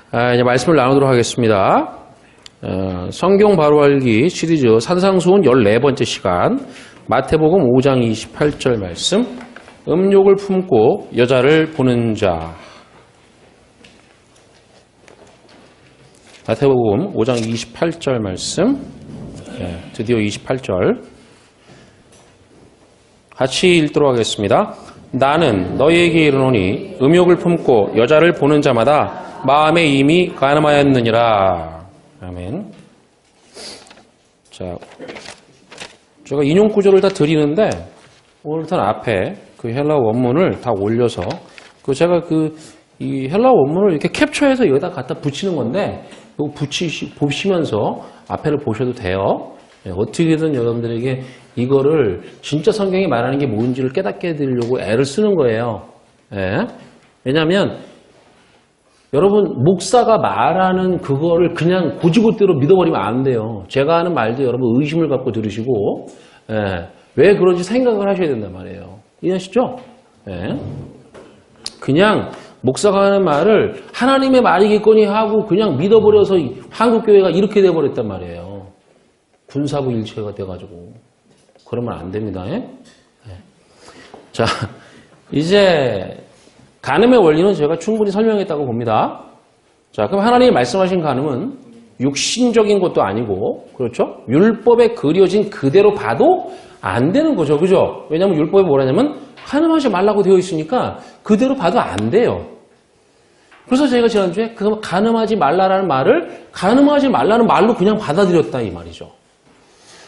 이제 말씀을 나누도록 하겠습니다. 성경 바로 알기 시리즈 산상수훈 14번째 시간, 마태복음 5장 28절 말씀, 음욕을 품고 여자를 보는 자. 마태복음 5장 28절 말씀, 드디어 28절 같이 읽도록 하겠습니다. 나는 너희에게 이르노니 음욕을 품고 여자를 보는 자마다 마음에 이미 간음하였느니라. 아멘. 자, 제가 인용 구조를 다 드리는데 오늘부터는 앞에 그 헬라어 원문을 다 올려서 제가 이 헬라어 원문을 이렇게 캡처해서 여기다 갖다 붙이는 건데 이거 보시면서 앞에를 보셔도 돼요. 어떻게든 여러분들에게 이거를 진짜 성경이 말하는 게 뭔지를 깨닫게 해드리려고 애를 쓰는 거예요. 왜냐하면 여러분 목사가 말하는 그거를 그냥 고지고대로 믿어버리면 안 돼요. 제가 하는 말도 여러분 의심을 갖고 들으시고 왜 그런지 생각을 하셔야 된단 말이에요. 이해하시죠? 그냥 목사가 하는 말을 하나님의 말이겠거니 하고 그냥 믿어버려서 한국교회가 이렇게 돼버렸단 말이에요. 군사부 일체가 돼가지고. 그러면 안 됩니다. 자, 이제 간음의 원리는 제가 충분히 설명했다고 봅니다. 자, 그럼 하나님이 말씀하신 간음은 육신적인 것도 아니고, 그렇죠? 율법에 그려진 그대로 봐도 안 되는 거죠. 그죠? 왜냐하면 율법에 뭐라냐면 간음하지 말라고 되어 있으니까 그대로 봐도 안 돼요. 그래서 제가 지난주에 간음하지 말라라는 말을 간음하지 말라는 말로 그냥 받아들였다 이 말이죠.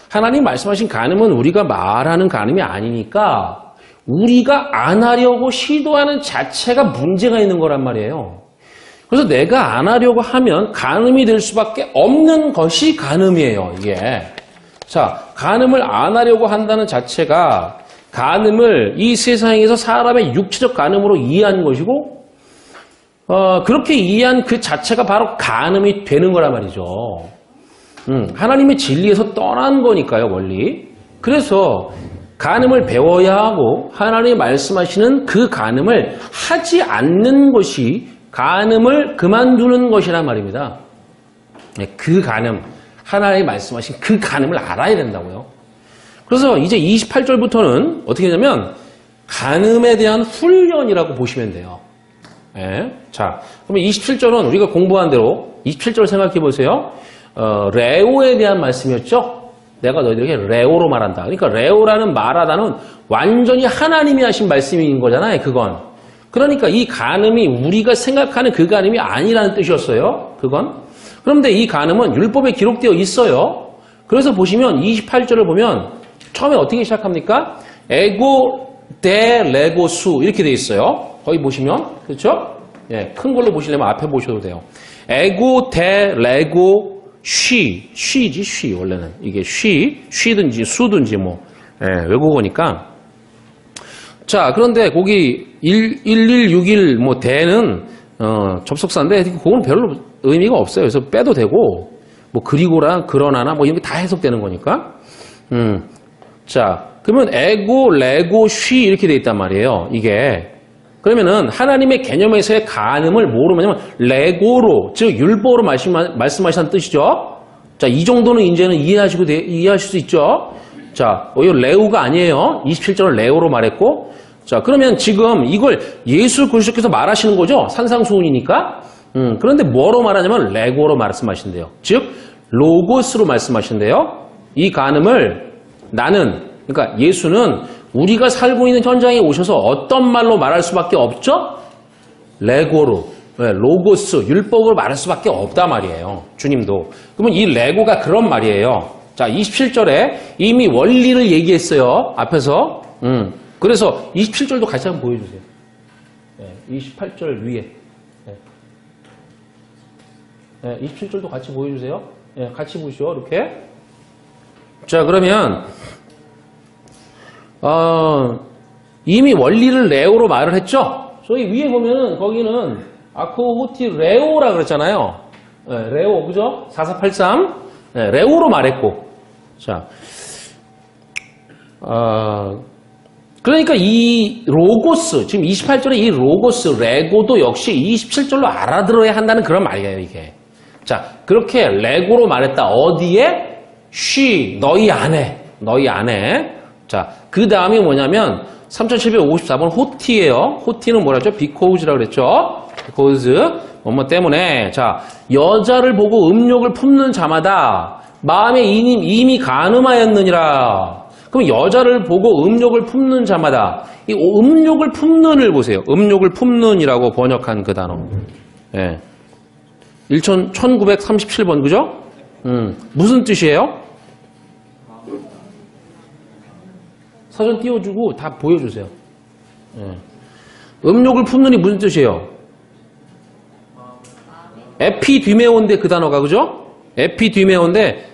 하나님 말씀하신 간음은 우리가 말하는 간음이 아니니까 우리가 안 하려고 시도하는 자체가 문제가 있는 거란 말이에요. 그래서 내가 안 하려고 하면 간음이 될 수밖에 없는 것이 간음이에요. 이게. 자, 간음을 안 하려고 한다는 자체가 간음을 이 세상에서 사람의 육체적 간음으로 이해한 것이고 그렇게 이해한 그 자체가 바로 간음이 되는 거란 말이죠. 하나님의 진리에서 떠난 거니까요, 원리. 그래서 간음을 배워야 하고 하나님이 말씀하시는 그 간음을 하지 않는 것이 간음을 그만두는 것이란 말입니다. 그 간음, 하나님이 말씀하신 그 간음을 알아야 된다고요. 그래서 이제 28절부터는 어떻게 되냐면 간음에 대한 훈련이라고 보시면 돼요. 자, 그러면 27절은 우리가 공부한 대로 27절 생각해 보세요. 레오에 대한 말씀이었죠. 내가 너희들에게 레오로 말한다. 그러니까 레오라는 말하다는 완전히 하나님이 하신 말씀인 거잖아요. 그건. 그러니까 이 간음이 우리가 생각하는 그 간음이 아니라는 뜻이었어요. 그건. 그런데 이 간음은 율법에 기록되어 있어요. 그래서 보시면 28절을 보면 처음에 어떻게 시작합니까? 에고 데 레고수 이렇게 되어 있어요. 거기 보시면 그렇죠? 큰 걸로 보시려면 앞에 보셔도 돼요. 에고 데 레고 쉬지, 쉬, 원래는. 이게 쉬든지, 수든지, 외국어니까. 자, 그런데 거기 1161, 대는, 접속사인데, 그건 별로 의미가 없어요. 그래서 빼도 되고, 그리고랑, 그러나나, 이런 게 다 해석되는 거니까. 자, 그러면 에고, 레고, 쉬, 이렇게 돼 있단 말이에요. 이게. 그러면은 하나님의 개념에서의 간음을 뭐로 말하냐면 레고로, 즉 율법으로 말씀하시는 뜻이죠. 자, 이 정도는 이제는 이해하실 수 있죠. 자, 이거 레오가 아니에요. 27절은 레오로 말했고. 자, 그러면 지금 이걸 예수 그리스도께서 말하시는 거죠. 산상수훈이니까. 그런데 뭐로 말하냐면 레고로 말씀하신대요. 즉 로고스로 말씀하신대요. 이 간음을 그러니까 예수는 우리가 살고 있는 현장에 오셔서 어떤 말로 말할 수밖에 없죠? 레고로, 로고스, 율법으로 말할 수밖에 없단 말이에요. 주님도. 그러면 이 레고가 그런 말이에요. 자, 27절에 이미 원리를 얘기했어요. 앞에서. 그래서 27절도 같이 한번 보여주세요. 28절 위에. 27절도 같이 보여주세요. 같이 보시죠. 이렇게. 자, 그러면 이미 원리를 레오로 말을 했죠? 저기 위에 보면은 거기는 아코호티 레오라 그랬잖아요. 레오, 그죠? 4483. 레오로 말했고. 자, 그러니까 이 로고스, 지금 28절에 이 로고스, 레고도 역시 27절로 알아들어야 한다는 그런 말이에요, 이게. 자, 그렇게 레고로 말했다. 어디에? 쉬, 너희 안에. 자, 그 다음이 뭐냐면 3754번 호티예요. 호티는 뭐라죠? because라고 그랬죠? because, 뭐뭐 때문에. 자, 여자를 보고 음욕을 품는 자마다 마음에 이미 간음하였느니라. 그럼 여자를 보고 음욕을 품는 자마다 이 음욕을 품는을 보세요. 음욕을 품는이라고 번역한 그 단어. 예. 1937번 그죠? 무슨 뜻이에요? 사전 띄워주고 다 보여주세요. 예. 음욕을 품는이 무슨 뜻이에요? 에피디메오인데 그 단어가 그죠? 에피디메오인데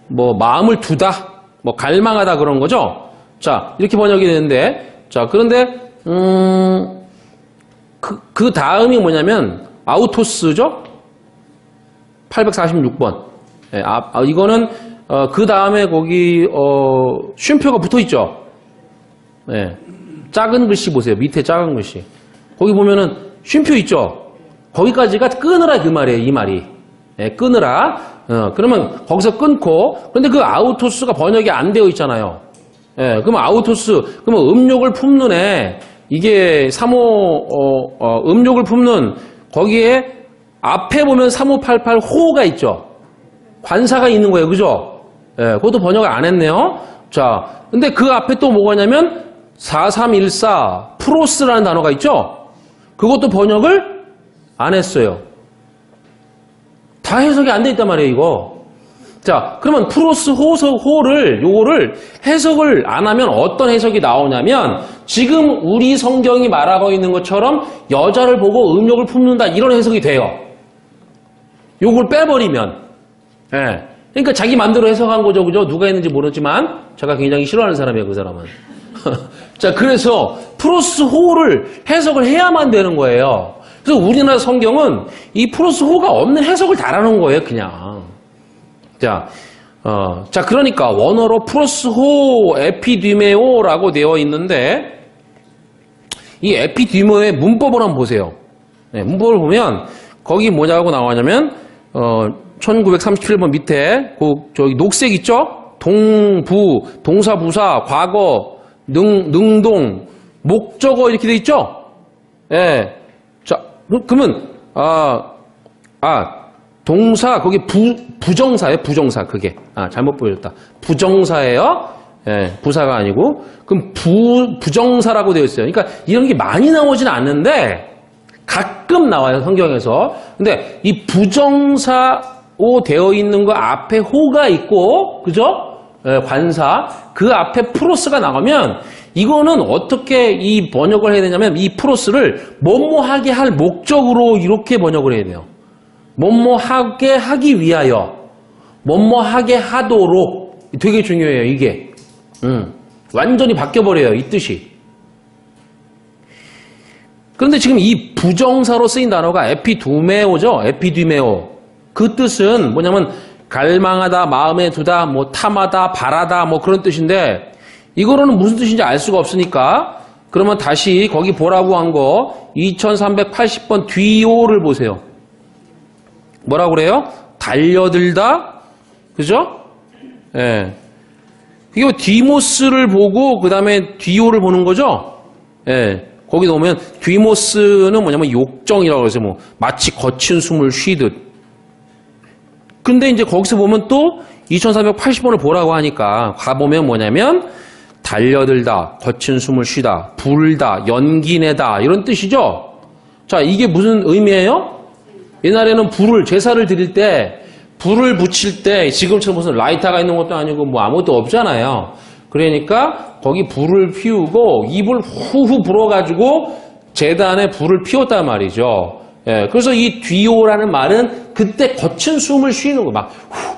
뭐 마음을 두다. 뭐 갈망하다 그런 거죠. 자, 이렇게 번역이 되는데, 자, 그런데 그 다음이 뭐냐면 아우토스죠. 846번. 예, 이거는 그 다음에 거기 쉼표가 붙어 있죠. 예, 작은 글씨 보세요. 밑에 작은 글씨. 거기 보면은 쉼표 있죠. 거기까지가 끊으라 그 말이에요. 이 말이. 예, 끊으라. 그러면 거기서 끊고, 그런데 그 아우토스가 번역이 안 되어 있잖아요. 예, 그러면 아우토스, 그러면 음욕을 품는 애, 이게 35, 음욕을 품는, 거기에 앞에 보면 3588 호가 있죠. 관사가 있는 거예요. 그죠? 예, 그것도 번역을 안 했네요. 자, 근데 그 앞에 또 뭐가냐면 4314 프로스라는 단어가 있죠. 그것도 번역을 안 했어요. 다 해석이 안 돼 있단 말이에요, 이거. 자, 그러면 프로스 요거를 해석을 안 하면 어떤 해석이 나오냐면, 지금 우리 성경이 말하고 있는 것처럼 여자를 보고 음욕을 품는다, 이런 해석이 돼요. 요걸 빼버리면. 예. 그러니까 자기 마음대로 해석한 거죠, 그죠? 누가 했는지 모르지만, 제가 굉장히 싫어하는 사람이에요, 그 사람은. 자, 그래서 프로스 호를 해석을 해야만 되는 거예요. 그래서 우리나라 성경은 이 프로스 호가 없는 해석을 달아놓은 거예요, 그냥. 자, 그러니까 원어로 프로스 호 에피디메오라고 되어 있는데, 이 에피디메오의 문법을 한번 보세요. 네, 문법을 보면, 거기 뭐냐고 나오냐면, 1937번 밑에, 저기 녹색 있죠? 동부, 동사, 부사, 과거, 능동, 목적어 이렇게 돼 있죠? 예. 네. 자, 그러면, 동사, 거기 부정사예요, 부정사, 그게. 잘못 보여줬다. 부정사예요. 예, 부사가 아니고. 그럼 부정사라고 되어 있어요. 그러니까 이런 게 많이 나오진 않는데, 가끔 나와요, 성경에서. 근데 이 부정사로 되어 있는 거 앞에 호가 있고, 그죠? 예, 관사. 그 앞에 프로스가 나가면, 이거는 어떻게 이 번역을 해야 되냐면 이 프로스를 뭐뭐하게 할 목적으로 이렇게 번역을 해야 돼요. 뭐뭐하게 하기 위하여, 뭐뭐하게 하도록. 되게 중요해요, 이게. 완전히 바뀌어버려요, 이 뜻이. 그런데 지금 이 부정사로 쓰인 단어가 에피두메오죠. 에피디메오. 그 뜻은 뭐냐면 갈망하다, 마음에 두다, 뭐 탐하다, 바라다, 뭐 그런 뜻인데, 이거로는 무슨 뜻인지 알 수가 없으니까, 그러면 다시 거기 보라고 한 거 2380번 뒤오를 보세요. 뭐라고 그래요? 달려들다, 그죠? 예. 이거 디모스를 보고 그 다음에 뒤오를 보는 거죠? 예. 거기 보면 디모스는 뭐냐면 욕정이라고 해서 뭐 마치 거친 숨을 쉬듯. 근데 이제 거기서 보면 또 2480번을 보라고 하니까 가보면 뭐냐면 달려들다, 거친 숨을 쉬다, 불다, 연기내다 이런 뜻이죠. 자, 이게 무슨 의미예요? 옛날에는 제사를 드릴 때 불을 붙일 때 지금처럼 무슨 라이터가 있는 것도 아니고 뭐 아무것도 없잖아요. 그러니까 거기 불을 피우고 입을 후후 불어가지고 제단에 불을 피웠단 말이죠. 예, 그래서 이 뒤오라는 말은 그때 거친 숨을 쉬는 거, 막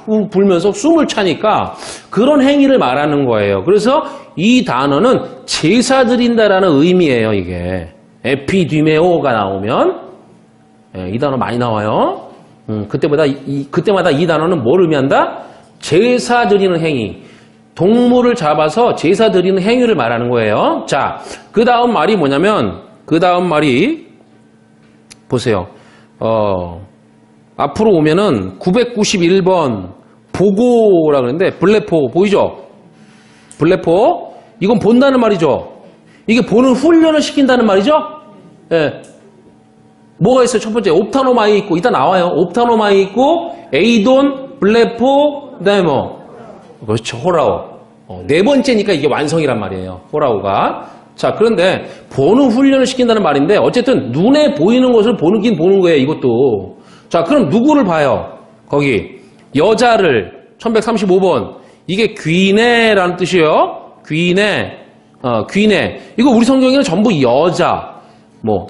후 불면서 숨을 차니까 그런 행위를 말하는 거예요. 그래서 이 단어는 제사 드린다라는 의미예요, 이게. 에피디메오가 나오면, 예, 이 단어 많이 나와요. 그때마다 이 단어는 뭘 의미한다? 제사 드리는 행위. 동물을 잡아서 제사 드리는 행위를 말하는 거예요. 자, 그 다음 말이 뭐냐면, 그 다음 말이, 보세요. 앞으로 오면은 991번 보고라 그러는데, 블레포, 보이죠? 블레포. 이건 본다는 말이죠. 이게 보는 훈련을 시킨다는 말이죠? 예. 뭐가 있어요? 첫 번째, 옵타노마이 있고, 이따 나와요. 옵타노마이 있고, 에이돈, 블레포, 그 다음에 뭐, 그렇죠. 호라오. 네 번째니까 이게 완성이란 말이에요. 호라오가. 자, 그런데 보는 훈련을 시킨다는 말인데 어쨌든 눈에 보이는 것을 보긴 보는 거예요. 이것도. 자, 그럼 누구를 봐요? 거기 여자를 1135번. 이게 귀내라는 뜻이에요. 귀내. 귀내. 이거 우리 성경에는 전부 여자, 뭐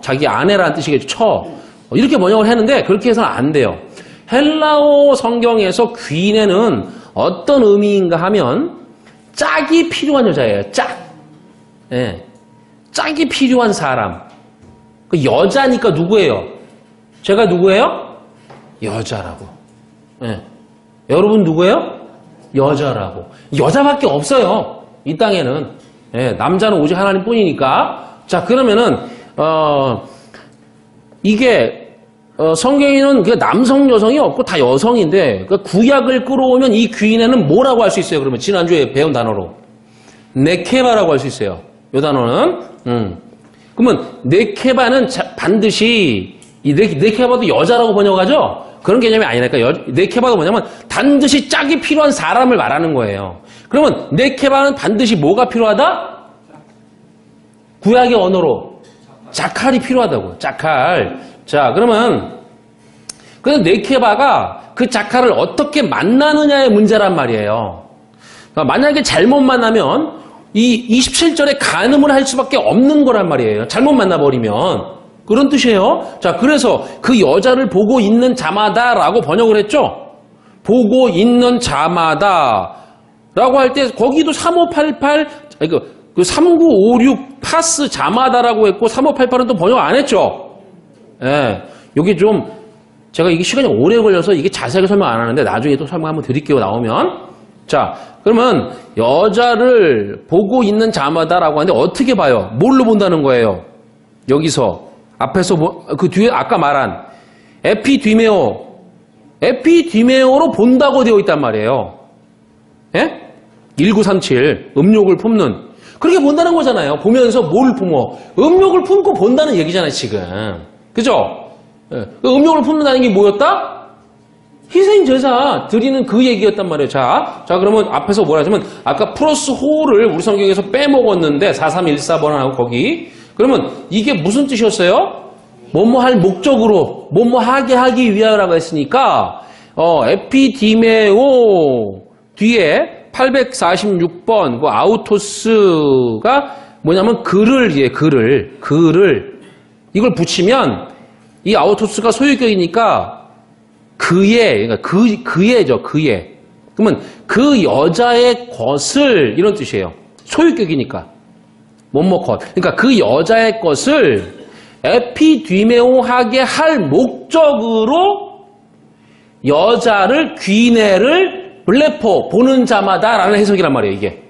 자기 아내라는 뜻이겠죠. 처. 이렇게 번역을 했는데 그렇게 해서는 안 돼요. 헬라어 성경에서 귀내는 어떤 의미인가 하면 짝이 필요한 여자예요. 짝. 예. 짝이 필요한 사람. 그 여자니까 누구예요? 제가 누구예요? 여자라고. 예. 여러분 누구예요? 여자라고. 여자밖에 없어요. 이 땅에는. 예. 남자는 오직 하나님 뿐이니까. 자, 그러면은 이게 성경에는 그 남성, 여성이 없고 다 여성인데 그 구약을 끌어오면 이 귀인에는 뭐라고 할 수 있어요? 그러면 지난주에 배운 단어로 네케바라고 할 수 있어요. 이 단어는 그러면 네케바는 반드시 이 네케바도 여자라고 번역하죠? 그런 개념이 아니니까 네케바가 뭐냐면 반드시 짝이 필요한 사람을 말하는 거예요. 그러면 네케바는 반드시 뭐가 필요하다? 구약의 언어로 자칼이 필요하다고. 자칼. 자, 그러면 그래서 네케바가 그 자칼을 어떻게 만나느냐의 문제란 말이에요. 그러니까 만약에 잘못 만나면 이 27절에 간음을 할 수밖에 없는 거란 말이에요. 잘못 만나버리면. 그런 뜻이에요. 자, 그래서 그 여자를 보고 있는 자마다라고 번역을 했죠. 보고 있는 자마다 라고 할 때 거기도 3588 그 3956 파스 자마다라고 했고 3588은 또 번역 안 했죠. 예, 여기 좀 제가 이게 시간이 오래 걸려서 이게 자세하게 설명 안 하는데 나중에 또 설명 한번 드릴게요. 나오면. 자, 그러면 여자를 보고 있는 자마다라고 하는데 어떻게 봐요? 뭘로 본다는 거예요? 여기서 앞에서 그 뒤에 아까 말한 에피디메오로 본다고 되어 있단 말이에요. 예? 1937 음욕을 품는 그렇게 본다는 거잖아요. 보면서 뭘 품어? 음욕을 품고 본다는 얘기잖아요, 지금. 그죠? 예. 음욕을 품는다는 게 뭐였다? 희생제사 드리는 그 얘기였단 말이에요. 자, 그러면 앞에서 뭐라 하자면 아까 플러스 호를 우리 성경에서 빼먹었는데 4314번하고 거기 그러면 이게 무슨 뜻이었어요? 뭐뭐 할 목적으로 뭐뭐 하게 하기 위하여라고 했으니까 에피디메오 뒤에 846번 그 아우토스가 뭐냐면 글을 이걸 붙이면 이 아우토스가 소유격이니까 그러니까 그예죠. 그러면 그 여자의 것을 이런 뜻이에요. 소유격이니까 뭐뭐 것. 그러니까 그 여자의 것을 에피디메오하게 할 목적으로 여자를 귀내를 블레포 보는 자마다라는 해석이란 말이에요. 이게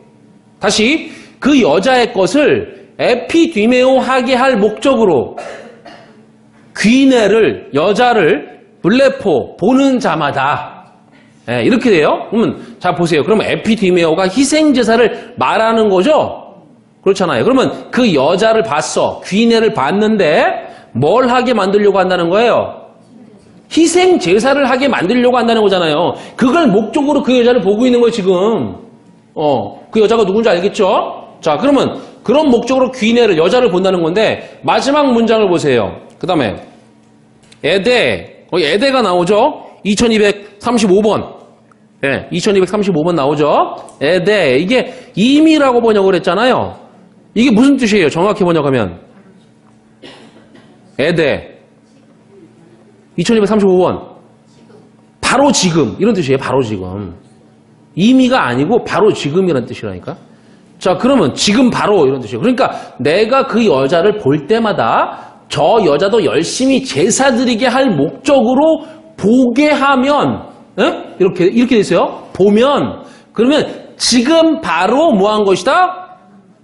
다시 그 여자의 것을 에피디메오하게 할 목적으로 귀내를 여자를 블레포 보는 자마다 예, 이렇게 돼요. 그러면 자 보세요. 그러면 에피디메오가 희생제사를 말하는 거죠. 그렇잖아요. 그러면 그 여자를 봤어. 귀내를 봤는데 뭘 하게 만들려고 한다는 거예요? 희생제사를 하게 만들려고 한다는 거잖아요. 그걸 목적으로 그 여자를 보고 있는 거예요, 지금. 그 여자가 누군지 알겠죠? 자, 그러면 그런 목적으로 귀내를, 여자를 본다는 건데, 마지막 문장을 보세요. 그 다음에, 에데가 나오죠? 2235번. 예, 2235번 나오죠? 에데. 이게 임이라고 번역을 했잖아요. 이게 무슨 뜻이에요? 정확히 번역하면. 에데. 2235번. 바로 지금. 이런 뜻이에요. 바로 지금. 임의가 아니고 바로 지금이라는 뜻이라니까. 자, 그러면 지금 바로 이런 뜻이에요. 그러니까 내가 그 여자를 볼 때마다 저 여자도 열심히 제사 드리게 할 목적으로 보게 하면 이렇게 돼 있어요. 보면 그러면 지금 바로 뭐 한 것이다?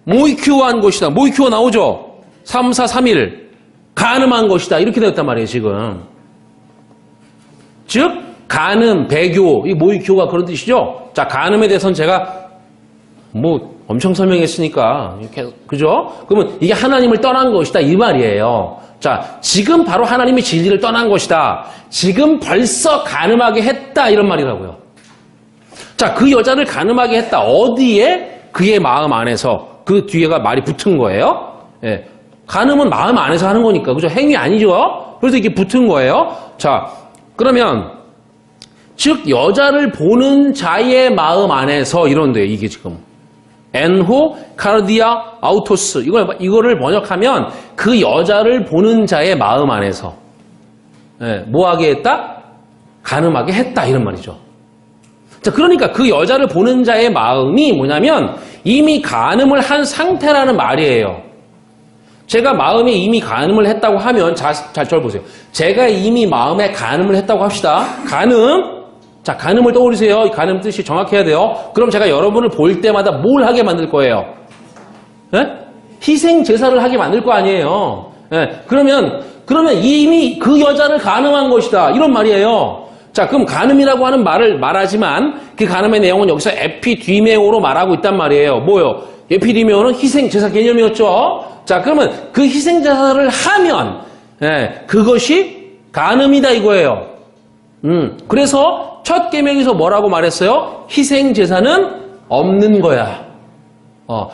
모이큐한 것이다. 모이큐가 나오죠? 3, 4, 3, 1. 간음한 것이다. 이렇게 되었단 말이에요, 지금. 즉, 간음, 배교, 이 모이큐가 그런 뜻이죠? 자, 간음에 대해서는 제가 뭐 엄청 설명했으니까, 그죠? 그러면 이게 하나님을 떠난 것이다. 이 말이에요. 자, 지금 바로 하나님이 진리를 떠난 것이다. 지금 벌써 간음하게 했다. 이런 말이라고요. 자, 그 여자를 간음하게 했다. 어디에? 그의 마음 안에서. 그 뒤에가 말이 붙은 거예요. 예. 간음은 마음 안에서 하는 거니까. 그죠? 행위 아니죠? 그래서 이게 붙은 거예요. 자, 그러면, 즉, 여자를 보는 자의 마음 안에서 이런데, 이게 지금. 엔호 카르디아 아우토스. 이거를 번역하면 그 여자를 보는 자의 마음 안에서. 예, 뭐 하게 했다? 간음하게 했다. 이런 말이죠. 자, 그러니까 그 여자를 보는 자의 마음이 뭐냐면 이미 간음을 한 상태라는 말이에요. 제가 마음에 이미 간음을 했다고 하면 잘 보세요. 제가 이미 마음에 간음을 했다고 합시다. 간음. 자, 간음을 떠올리세요. 간음 뜻이 정확해야 돼요. 그럼 제가 여러분을 볼 때마다 뭘 하게 만들 거예요? 예? 희생 제사를 하게 만들 거 아니에요. 예? 그러면 이미 그 여자를 간음한 것이다. 이런 말이에요. 자, 그럼 간음이라고 하는 말을 말하지만 그 간음의 내용은 여기서 에피디메오로 말하고 있단 말이에요. 뭐요? 에피디메오는 희생 제사 개념이었죠. 자, 그러면 그 희생 제사를 하면 그것이 간음이다 이거예요. 그래서 첫 계명에서 뭐라고 말했어요? 희생 제사는 없는 거야.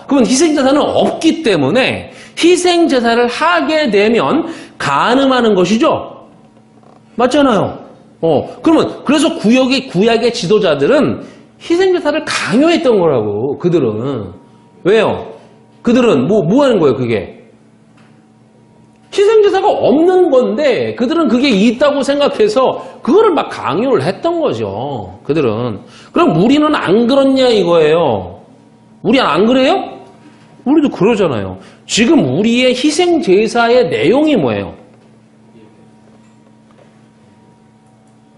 그러면 희생 제사는 없기 때문에 희생 제사를 하게 되면 간음하는 것이죠. 맞잖아요. 그러면 그래서 구약의 지도자들은 희생 제사를 강요했던 거라고. 그들은 왜요? 그들은 뭐 하는 거예요? 그게 희생제사가 없는 건데 그들은 그게 있다고 생각해서 그거를 막 강요를 했던 거죠. 그들은. 그럼 우리는 안 그렇냐 이거예요. 우리 안 그래요? 우리도 그러잖아요. 지금 우리의 희생제사의 내용이 뭐예요?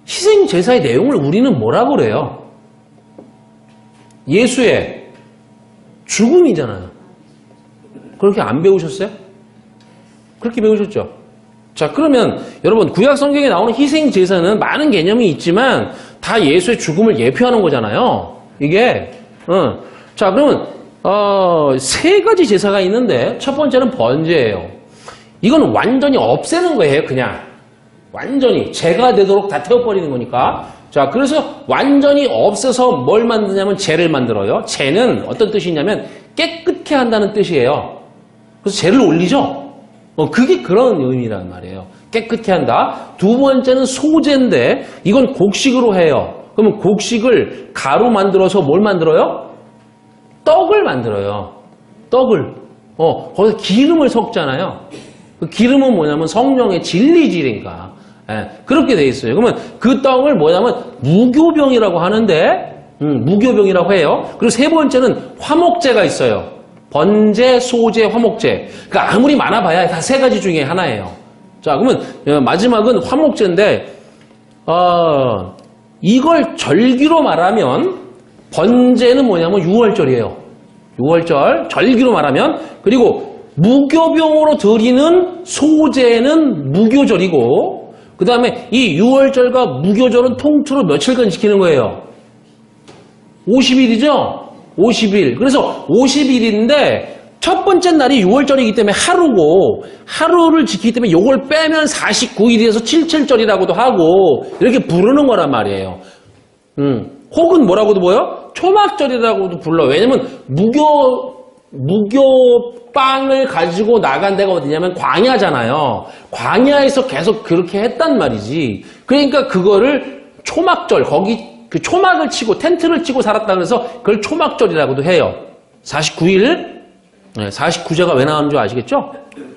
희생제사의 내용을 우리는 뭐라고 그래요? 예수의 죽음이잖아요. 그렇게 안 배우셨어요? 그렇게 배우셨죠? 자, 그러면 여러분 구약 성경에 나오는 희생 제사는 많은 개념이 있지만 다 예수의 죽음을 예표하는 거잖아요. 이게 자, 그러면 세 가지 제사가 있는데 첫 번째는 번제예요. 이건 완전히 없애는 거예요. 그냥 완전히 죄가 되도록 다 태워버리는 거니까. 자, 그래서 완전히 없애서 뭘 만드냐면 죄를 만들어요. 죄는 어떤 뜻이냐면 깨끗게 한다는 뜻이에요. 그래서 죄를 올리죠. 그게 그런 의미란 말이에요. 깨끗게 한다. 두 번째는 소제인데 이건 곡식으로 해요. 그러면 곡식을 가루 만들어서 뭘 만들어요? 떡을 만들어요. 떡을. 거기서 기름을 섞잖아요. 그 기름은 뭐냐면 성령의 진리질인가. 그렇게 돼 있어요. 그러면 그 떡을 뭐냐면 무교병이라고 하는데 무교병이라고 해요. 그리고 세 번째는 화목제가 있어요. 번제, 소제, 화목제. 그러니까 아무리 많아봐야 다 세 가지 중에 하나예요. 자, 그러면 마지막은 화목제인데 이걸 절기로 말하면 번제는 뭐냐면 6월절이에요. 6월절 절기로 말하면. 그리고 무교병으로 드리는 소제는 무교절이고 그 다음에 이 6월절과 무교절은 통틀어 며칠간 지키는 거예요? 50일이죠? 50일. 그래서 50일인데 첫 번째 날이 6월절이기 때문에 하루고 하루를 지키기 때문에 요걸 빼면 49일이어서 77절이라고도 하고 이렇게 부르는 거란 말이에요. 혹은 뭐라고도 보여? 초막절이라고도 불러. 왜냐면 무교빵을 가지고 나간 데가 어디냐면 광야잖아요. 광야에서 계속 그렇게 했단 말이지. 그러니까 그거를 초막절, 거기 그 초막을 치고 텐트를 치고 살았다 그래서 그걸 초막절이라고도 해요. 49일, 49제가 왜 나오는 줄 아시겠죠?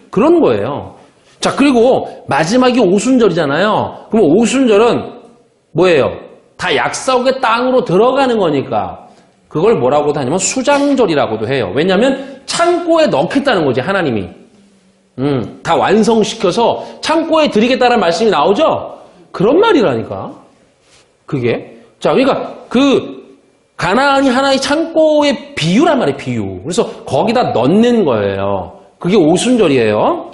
그런 거예요. 자, 그리고 마지막이 오순절이잖아요. 그럼 오순절은 뭐예요? 다 약속의 땅으로 들어가는 거니까 그걸 뭐라고도 하냐면 수장절이라고도 해요. 왜냐하면 창고에 넣겠다는 거지, 하나님이. 다 완성시켜서 창고에 드리겠다는 말씀이 나오죠? 그런 말이라니까. 그게. 자, 그러니까 가나안이 하나의 창고의 비유란 말이에요, 비유. 그래서 거기다 넣는 거예요. 그게 오순절이에요.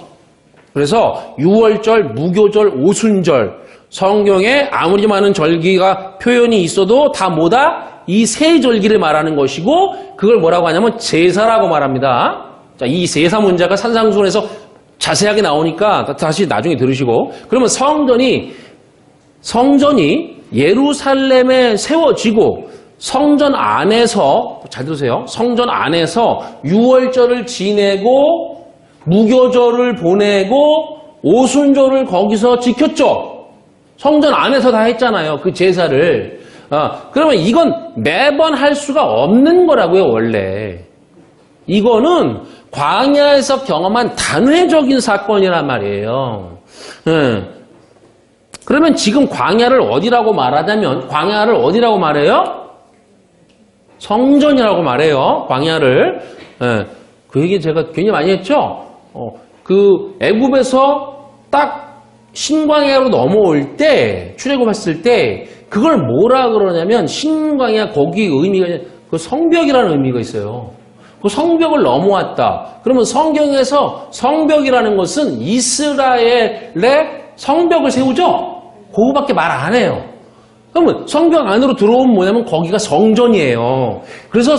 그래서 유월절, 무교절, 오순절, 성경에 아무리 많은 절기가 표현이 있어도 다 뭐다? 이 세 절기를 말하는 것이고 그걸 뭐라고 하냐면 제사라고 말합니다. 자, 이 제사 문제가 산상수훈에서 자세하게 나오니까 다시 나중에 들으시고, 그러면 성전이 예루살렘에 세워지고 성전 안에서, 잘 들으세요, 성전 안에서 유월절을 지내고 무교절을 보내고 오순절을 거기서 지켰죠. 성전 안에서 다 했잖아요, 그 제사를. 그러면 이건 매번 할 수가 없는 거라고요, 원래. 이거는 광야에서 경험한 단회적인 사건이란 말이에요. 그러면 지금 광야를 어디라고 말하자면, 광야를 어디라고 말해요? 성전이라고 말해요, 광야를. 그 얘기 제가 굉장히 많이 했죠? 그 애굽에서 딱 신광야로 넘어올 때, 출애굽했을 때, 그걸 뭐라 그러냐면, 신광야 거기 의미가, 그 성벽이라는 의미가 있어요. 그 성벽을 넘어왔다. 그러면 성경에서 성벽이라는 것은 이스라엘의 성벽을 세우죠? 그거밖에 말 안 해요. 그러면 성벽 안으로 들어오면 뭐냐면 거기가 성전이에요. 그래서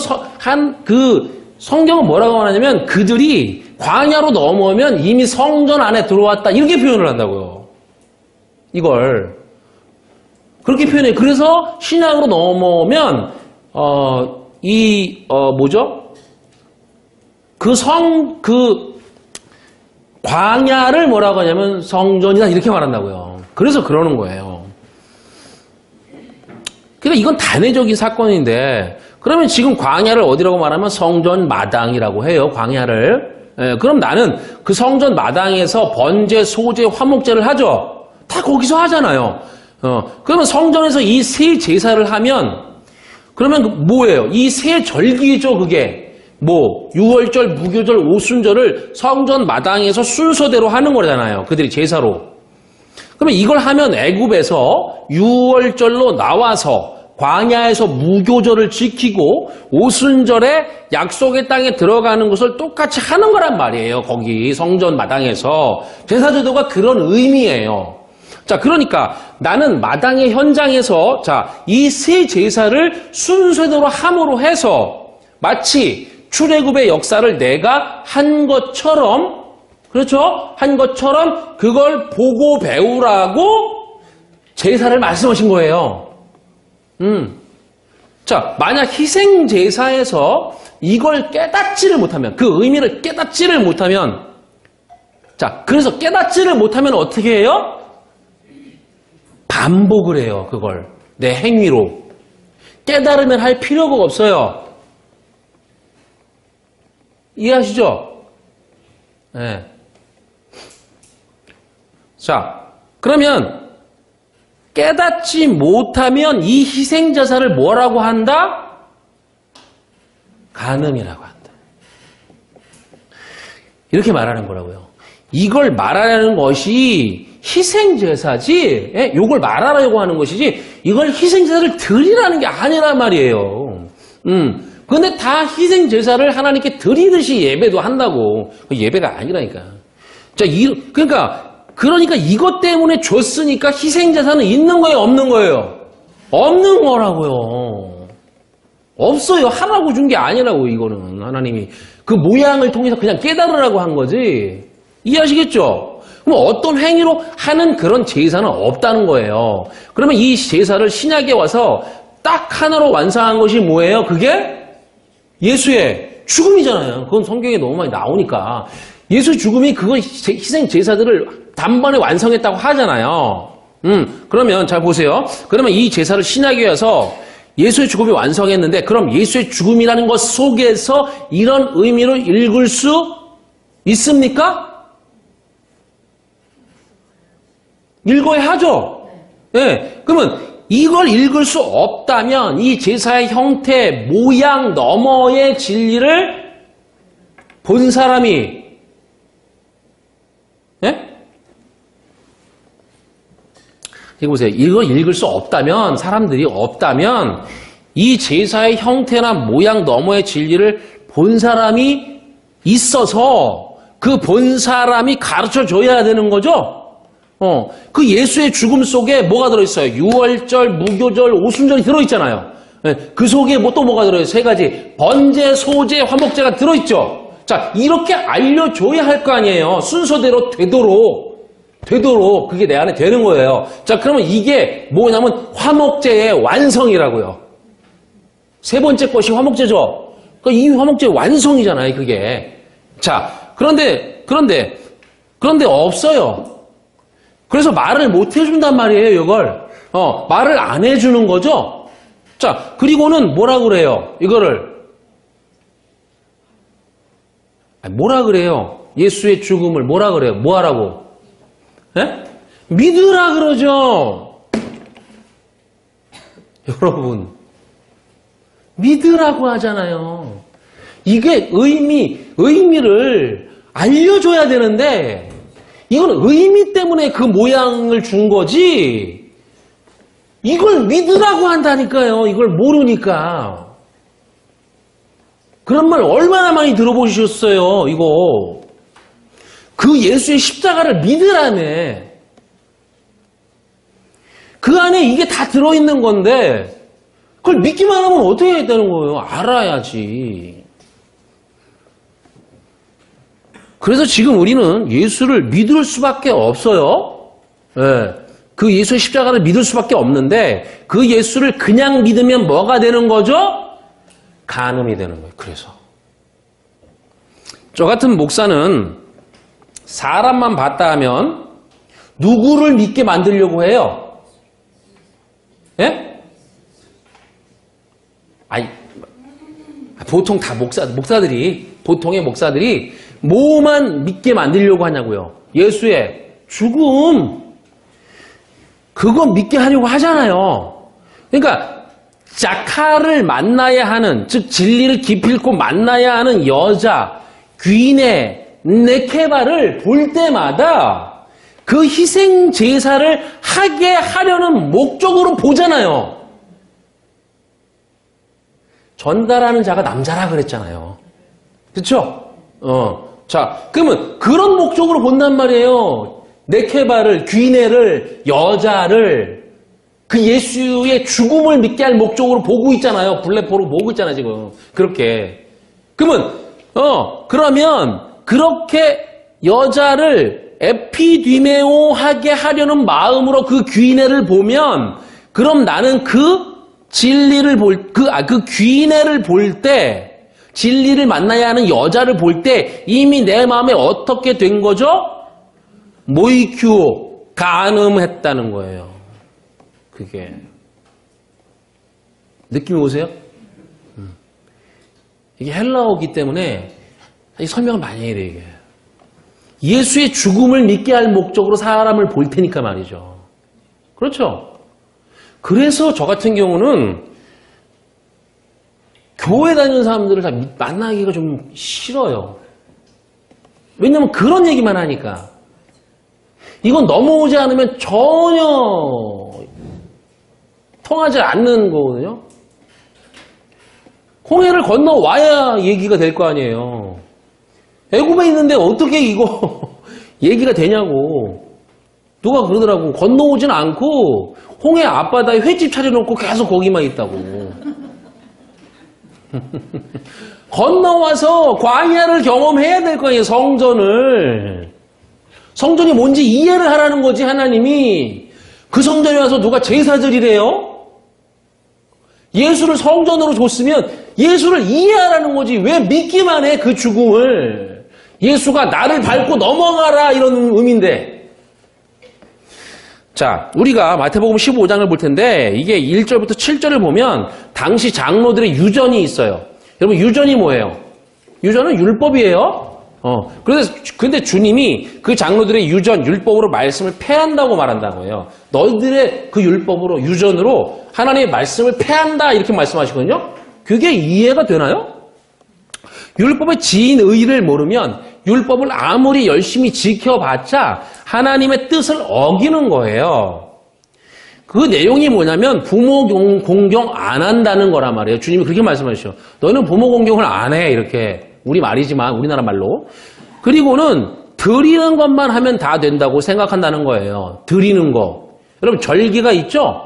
성경은 뭐라고 하냐면 그들이 광야로 넘어오면 이미 성전 안에 들어왔다. 이렇게 표현을 한다고요. 이걸. 그렇게 표현해요. 그래서 신약으로 넘어오면, 광야를 뭐라고 하냐면 성전이다. 이렇게 말한다고요. 그래서 그러는 거예요. 그러니까 이건 단회적인 사건인데, 그러면 지금 광야를 어디라고 말하면 성전 마당이라고 해요, 광야를. 그럼 나는 그 성전 마당에서 번제, 소제, 화목제를 하죠. 다 거기서 하잖아요. 그러면 성전에서 이 세 제사를 하면, 그러면 뭐예요? 이 세 절기죠, 그게. 유월절, 무교절, 오순절을 성전 마당에서 순서대로 하는 거잖아요. 그들이 제사로. 그러면 이걸 하면 애굽에서 유월절로 나와서 광야에서 무교절을 지키고 오순절에 약속의 땅에 들어가는 것을 똑같이 하는 거란 말이에요. 거기 성전 마당에서. 제사제도가 그런 의미예요. 자, 그러니까 나는 마당의 현장에서 이 세 제사를 순서대로 함으로 해서 마치 출애굽의 역사를 내가 한 것처럼, 그렇죠? 한 것처럼 그걸 보고 배우라고 제사를 말씀하신 거예요. 자, 만약 희생제사에서 이걸 깨닫지를 못하면, 그 의미를 깨닫지를 못하면, 그래서 깨닫지를 못하면 어떻게 해요? 반복을 해요, 그걸. 내 행위로. 깨달으면 할 필요가 없어요. 이해하시죠? 네. 자, 그러면 깨닫지 못하면 이 희생제사를 뭐라고 한다? 간음이라고 한다. 이렇게 말하는 거라고요. 이걸 말하는 것이 희생제사지, 이걸 말하려고 하는 것이지, 이걸 희생제사를 드리라는 게 아니란 말이에요. 근데 다 희생제사를 하나님께 드리듯이 예배도 한다고. 예배가 아니라니까. 자, 그러니까 이것 때문에 줬으니까 희생제사는 있는 거예요, 없는 거예요? 없는 거라고요. 없어요. 하라고 준 게 아니라고, 이거는. 하나님이. 그 모양을 통해서 그냥 깨달으라고 한 거지. 이해하시겠죠? 그럼 어떤 행위로 하는 그런 제사는 없다는 거예요. 그러면 이 제사를 신약에 와서 딱 하나로 완성한 것이 뭐예요? 그게 예수의 죽음이잖아요. 그건 성경에 너무 많이 나오니까. 예수 죽음이 그거 희생 제사들을 단번에 완성했다고 하잖아요. 그러면 잘 보세요. 그러면 이 제사를 신약에 와서 예수의 죽음이 완성했는데, 그럼 예수의 죽음이라는 것 속에서 이런 의미로 읽을 수 있습니까? 읽어야 하죠. 네. 그러면 이걸 읽을 수 없다면 이 제사의 형태, 모양 너머의 진리를 본 사람이, 이거 보세요. 이거 읽을 수 없다면, 사람들이 없다면 이 제사의 형태나 모양 너머의 진리를 본 사람이 있어서 그 본 사람이 가르쳐 줘야 되는 거죠. 그 예수의 죽음 속에 뭐가 들어있어요? 유월절, 무교절, 오순절이 들어있잖아요. 그 속에 또 뭐가 들어있어요? 세 가지. 번제, 소제, 화목제가 들어있죠. 자, 이렇게 알려줘야 할 거 아니에요. 순서대로 되도록 그게 내 안에 되는 거예요. 자, 그러면 이게 뭐냐면 화목제의 완성이라고요. 세 번째 것이 화목제죠. 그러니까 이 화목제의 완성이잖아요, 그게. 자, 그런데 없어요. 그래서 말을 못 해준단 말이에요, 이걸. 말을 안 해주는 거죠. 자, 그리고는 뭐라 그래요, 이거를. 뭐라 그래요? 예수의 죽음을 뭐라 그래요? 뭐 하라고? 예? 믿으라 그러죠. 여러분, 믿으라고 하잖아요. 이게 의미를 알려줘야 되는데, 이건 의미 때문에 그 모양을 준 거지, 이걸 믿으라고 한다니까요. 이걸 모르니까. 그런 말 얼마나 많이 들어보셨어요, 이거. 그 예수의 십자가를 믿으라며. 그 안에 이게 다 들어있는 건데, 그걸 믿기만 하면 어떻게 해야 되는 거예요? 알아야지. 그래서 지금 우리는 예수를 믿을 수밖에 없어요. 네. 그 예수의 십자가를 믿을 수밖에 없는데, 그 예수를 그냥 믿으면 뭐가 되는 거죠? 간음이 되는 거예요. 그래서 저 같은 목사는 사람만 봤다 하면 누구를 믿게 만들려고 해요? 예? 보통 다 보통의 목사들이 뭐만 믿게 만들려고 하냐고요? 예수의 죽음, 그거 믿게 하려고 하잖아요. 그러니까 자카를 만나야 하는, 즉 진리를 기필코 만나야 하는 여자, 귀인의 네케바를 볼 때마다 그 희생 제사를 하게 하려는 목적으로 보잖아요. 전달하는 자가 남자라 그랬잖아요. 그렇죠? 자, 그러면 그런 목적으로 본단 말이에요. 네케바를, 귀인애를, 여자를 그 예수의 죽음을 믿게 할 목적으로 보고 있잖아요. 블레포로 보고 있잖아요, 지금. 그렇게. 그러면 그렇게 여자를 에피디메오하게 하려는 마음으로 그 귀인애를 보면, 그럼 나는 그 진리를 그 귀인애를 볼 때, 진리를 만나야 하는 여자를 볼 때 이미 내 마음에 어떻게 된 거죠? 모이큐오, 간음했다는 거예요. 그게. 느낌이 오세요? 이게 헬라어기 때문에 설명을 많이 해야 돼요, 이게. 예수의 죽음을 믿게 할 목적으로 사람을 볼 테니까 말이죠. 그렇죠? 그래서 저 같은 경우는 교회 다니는 사람들을 다 만나기가 좀 싫어요. 왜냐면 그런 얘기만 하니까. 이건 넘어오지 않으면 전혀 통하지 않는 거거든요. 홍해를 건너와야 얘기가 될 거 아니에요. 애굽에 있는데 어떻게 이거 얘기가 되냐고. 누가 그러더라고. 건너오진 않고 홍해 앞바다에 횟집 차려놓고 계속 거기만 있다고. 건너와서 광야를 경험해야 될 거 아니에요. 성전을. 성전이 뭔지 이해를 하라는 거지, 하나님이. 그 성전에 와서 누가 제사드리래요? 예수를 성전으로 줬으면 예수를 이해하라는 거지. 왜 믿기만 해, 그 죽음을. 예수가 나를 밟고 넘어가라, 이런 의미인데. 자, 우리가 마태복음 15장을 볼 텐데, 이게 1절부터 7절을 보면 당시 장로들의 유전이 있어요. 여러분, 유전이 뭐예요? 유전은 율법이에요. 근데 주님이 그 장로들의 유전, 율법으로 말씀을 폐한다고 말한다고 해요. 너희들의 그 율법으로, 유전으로 하나님의 말씀을 폐한다, 이렇게 말씀하시거든요. 그게 이해가 되나요? 율법의 지인의를 모르면 율법을 아무리 열심히 지켜봤자 하나님의 뜻을 어기는 거예요. 그 내용이 뭐냐면 부모 공경 안 한다는 거란 말이에요. 주님이 그렇게 말씀하시죠. 너는 부모 공경을 안 해. 이렇게. 우리 말이지만 우리나라 말로. 그리고는 드리는 것만 하면 다 된다고 생각한다는 거예요. 드리는 거. 여러분 절기가 있죠?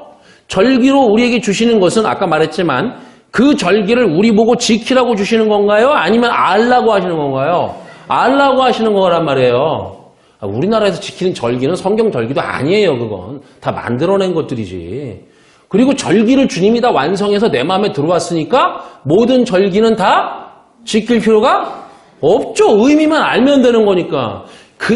절기로 우리에게 주시는 것은 아까 말했지만 그 절기를 우리 보고 지키라고 주시는 건가요? 아니면 알라고 하시는 건가요? 알라고 하시는 거란 말이에요. 우리나라에서 지키는 절기는 성경 절기도 아니에요. 그건 다 만들어낸 것들이지. 그리고 절기를 주님이 다 완성해서 내 마음에 들어왔으니까 모든 절기는 다 지킬 필요가 없죠. 의미만 알면 되는 거니까.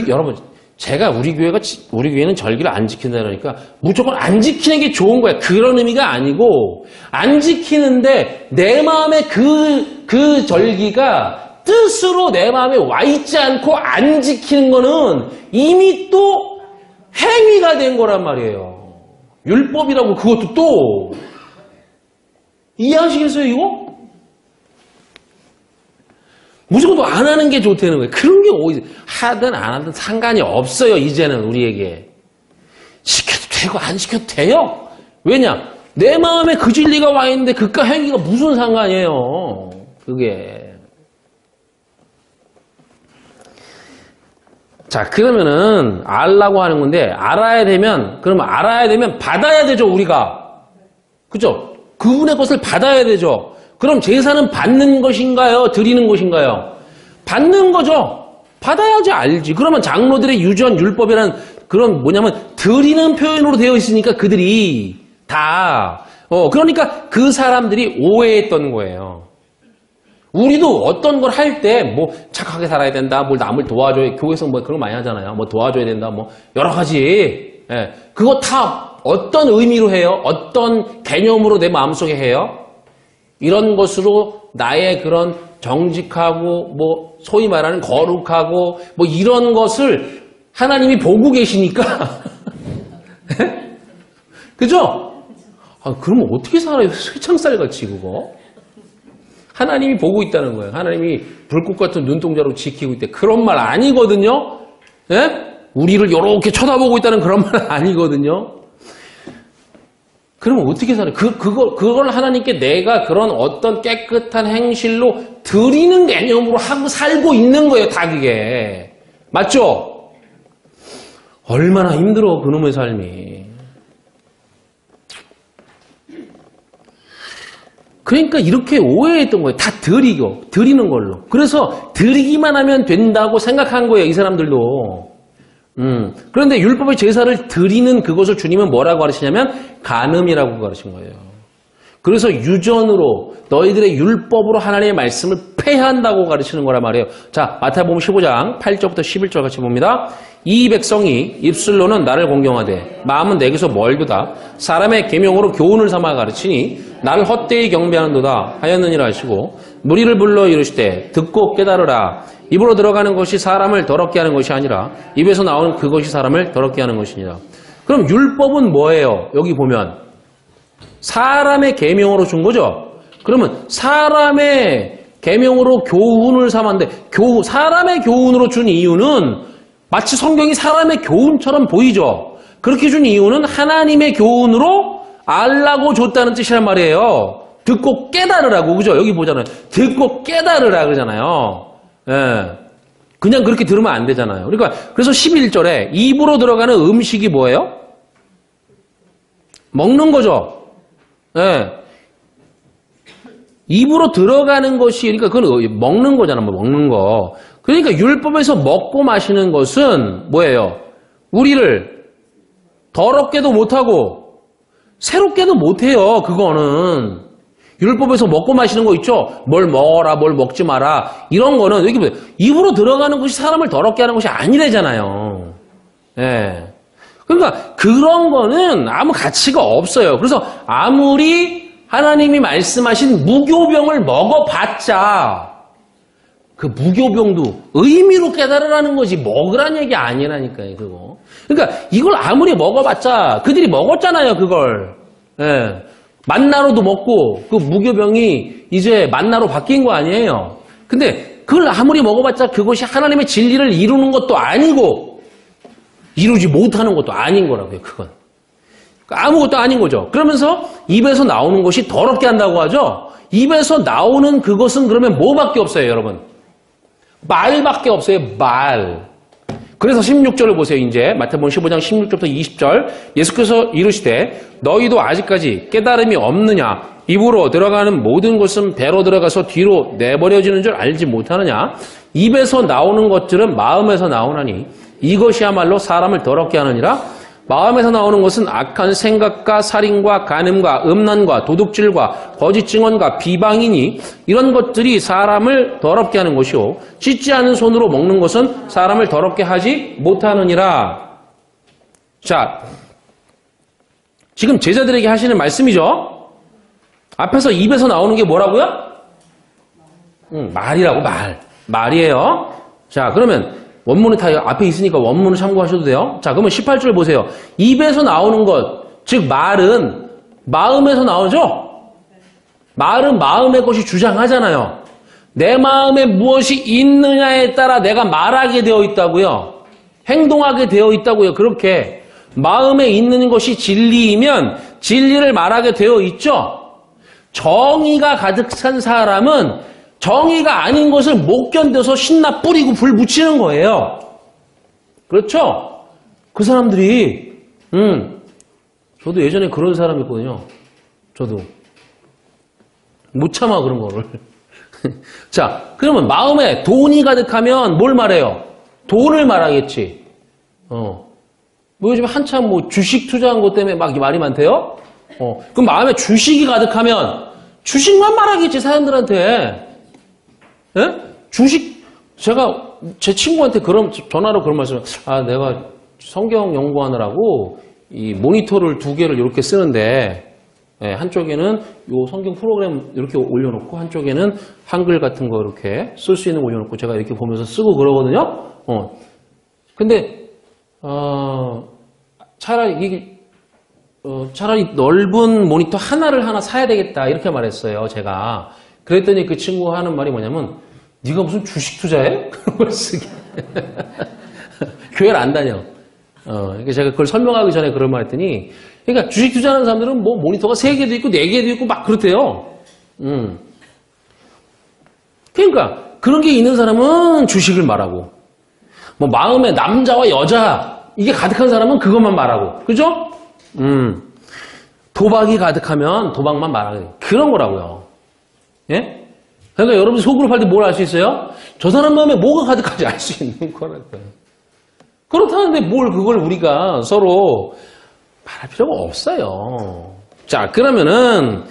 여러분 제가 우리 교회는 절기를 안 지킨다 그러니까 무조건 안 지키는 게 좋은 거야. 그런 의미가 아니고 안 지키는데 내 마음에 그 절기가 뜻으로 내 마음에 와 있지 않고 안 지키는 거는 이미 또 행위가 된 거란 말이에요. 율법이라고 그것도 또 이해하시겠어요 이거? 무조건 또 안 하는 게 좋다는 거예요. 그런 게 하든 안 하든 상관이 없어요. 이제는 우리에게. 시켜도 되고 안 시켜도 돼요. 왜냐? 내 마음에 그 진리가 와 있는데 그과 행위가 무슨 상관이에요. 그게. 자, 그러면은 알라고 하는 건데 그러면 알아야 되면 받아야 되죠, 우리가. 그죠? 그분의 것을 받아야 되죠. 그럼 제사는 받는 것인가요? 드리는 것인가요? 받는 거죠. 받아야지 알지. 그러면 장로들의 유전, 율법이라는 그런 뭐냐면 드리는 표현으로 되어 있으니까 그들이 다 그러니까 그 사람들이 오해했던 거예요. 우리도 어떤 걸 할 때 뭐 착하게 살아야 된다, 뭘 남을 도와줘야, 교회에서 뭐 그런 거 많이 하잖아요. 뭐 도와줘야 된다, 뭐 여러 가지. 예. 그거 다 어떤 의미로 해요? 어떤 개념으로 내 마음속에 해요? 이런 것으로 나의 그런 정직하고 뭐 소위 말하는 거룩하고 뭐 이런 것을 하나님이 보고 계시니까 그죠? 그러면 어떻게 살아요? 쇠창살같이 그거? 하나님이 보고 있다는 거예요. 하나님이 불꽃 같은 눈동자로 지키고 있대. 그런 말 아니거든요. 예? 우리를 이렇게 쳐다보고 있다는 그런 말 아니거든요. 그러면 어떻게 살아요? 그걸 하나님께 내가 그런 어떤 깨끗한 행실로 드리는 개념으로 하고 살고 있는 거예요. 다 그게. 맞죠? 얼마나 힘들어 그놈의 삶이. 그러니까 이렇게 오해했던 거예요. 다 드리는 걸로. 그래서 드리기만 하면 된다고 생각한 거예요. 이 사람들도. 그런데 율법의 제사를 드리는 그것을 주님은 뭐라고 가르치냐면 간음이라고 가르친 거예요. 그래서 유전으로 너희들의 율법으로 하나님의 말씀을 폐한다고 가르치는 거란 말이에요. 자, 마태복음 15장 8절부터 11절 같이 봅니다. 이 백성이 입술로는 나를 공경하되 마음은 내게서 멀도다. 사람의 계명으로 교훈을 삼아 가르치니 나를 헛되이 경배하는도다 하였느니라 하시고 무리를 불러 이르시되 듣고 깨달으라. 입으로 들어가는 것이 사람을 더럽게 하는 것이 아니라 입에서 나오는 그것이 사람을 더럽게 하는 것이니라. 그럼 율법은 뭐예요? 여기 보면 사람의 계명으로 준 거죠. 그러면 사람의 계명으로 교훈을 삼았는데 사람의 교훈으로 준 이유는 마치 성경이 사람의 교훈처럼 보이죠. 그렇게 준 이유는 하나님의 교훈으로 알라고 줬다는 뜻이란 말이에요. 듣고 깨달으라고. 그죠? 여기 보잖아요. 듣고 깨달으라 그러잖아요. 예. 그냥 그렇게 들으면 안 되잖아요. 그래서 11절에 입으로 들어가는 음식이 뭐예요? 먹는 거죠. 예. 입으로 들어가는 것이, 그러니까 그건 먹는 거잖아, 먹는 거. 그러니까 율법에서 먹고 마시는 것은 뭐예요? 우리를 더럽게도 못하고 새롭게도 못해요. 그거는. 율법에서 먹고 마시는 거 있죠? 뭘 먹어라, 뭘 먹지 마라. 이런 거는 여기 보세요. 입으로 들어가는 것이 사람을 더럽게 하는 것이 아니래잖아요. 예. 그러니까 그런 거는 아무 가치가 없어요. 그래서 아무리 하나님이 말씀하신 무교병을 먹어봤자 그 무교병도 의미로 깨달으라는 거지 먹으라는 얘기 아니라니까요. 그거. 그러니까 이걸 아무리 먹어봤자 그들이 먹었잖아요. 그걸. 예. 만나로도 먹고 그 무교병이 이제 만나로 바뀐 거 아니에요. 근데 그걸 아무리 먹어봤자 그것이 하나님의 진리를 이루는 것도 아니고 이루지 못하는 것도 아닌 거라고요. 그건. 아무것도 아닌 거죠. 그러면서 입에서 나오는 것이 더럽게 한다고 하죠. 입에서 나오는 그것은 그러면 뭐밖에 없어요, 여러분? 말밖에 없어요, 말. 그래서 16절을 보세요, 이제. 마태복음 15장 16절부터 20절. 예수께서 이르시되 너희도 아직까지 깨달음이 없느냐? 입으로 들어가는 모든 것은 배로 들어가서 뒤로 내버려지는 줄 알지 못하느냐? 입에서 나오는 것들은 마음에서 나오나니 이것이야말로 사람을 더럽게 하느니라. 마음에서 나오는 것은 악한 생각과 살인과 간음과 음란과 도둑질과 거짓 증언과 비방이니 이런 것들이 사람을 더럽게 하는 것이요 씻지 않은 손으로 먹는 것은 사람을 더럽게 하지 못하느니라. 자, 지금 제자들에게 하시는 말씀이죠. 앞에서 입에서 나오는 게 뭐라고요? 말이라고, 말이에요. 자, 그러면 원문이 다 앞에 있으니까 원문을 참고하셔도 돼요. 자, 그러면 18절 보세요. 입에서 나오는 것, 즉 말은 마음에서 나오죠? 말은 마음의 것이 주장하잖아요. 내 마음에 무엇이 있느냐에 따라 내가 말하게 되어 있다고요. 행동하게 되어 있다고요. 그렇게 마음에 있는 것이 진리이면 진리를 말하게 되어 있죠. 정의가 가득 찬 사람은 정의가 아닌 것을 못 견뎌서 신나 뿌리고 불 붙이는 거예요. 그렇죠? 그 사람들이 저도 예전에 그런 사람이었거든요. 저도 못 참아 그런 거를. 자, 그러면 마음에 돈이 가득하면 뭘 말해요? 돈을 말하겠지. 뭐 요즘 한참 뭐 주식 투자한 것 때문에 막 말이 많대요. 그럼 마음에 주식이 가득하면 주식만 말하겠지 사람들한테. 예? 주식, 제가 제 친구한테 전화로 그런 말씀을, 내가 성경 연구하느라고 이 모니터를 2개를 이렇게 쓰는데, 한쪽에는 요 성경 프로그램 이렇게 올려놓고, 한쪽에는 한글 같은 거 이렇게 쓸 수 있는 거 올려놓고 제가 이렇게 보면서 쓰고 그러거든요? 근데, 차라리 넓은 모니터 하나를 하나 사야 되겠다, 이렇게 말했어요, 제가. 그랬더니 그 친구가 하는 말이 뭐냐면 네가 무슨 주식 투자해? 그런 걸 쓰게. 교회를 안 다녀. 그러니까 제가 그걸 설명하기 전에 그런 말 했더니 그러니까 주식 투자하는 사람들은 뭐 모니터가 3개도 있고 4개도 있고 막 그렇대요. 그러니까 그런 게 있는 사람은 주식을 말하고 뭐 마음에 남자와 여자 이게 가득한 사람은 그것만 말하고 그죠? 도박이 가득하면 도박만 말하게 돼요. 그런 거라고요. 예? 그러니까 여러분이 속으로 팔 때 뭘 알 수 있어요? 저 사람 마음에 뭐가 가득한지 알 수 있는 거라고요. 그렇다는데 뭘 그걸 우리가 서로 말할 필요가 없어요. 자, 그러면은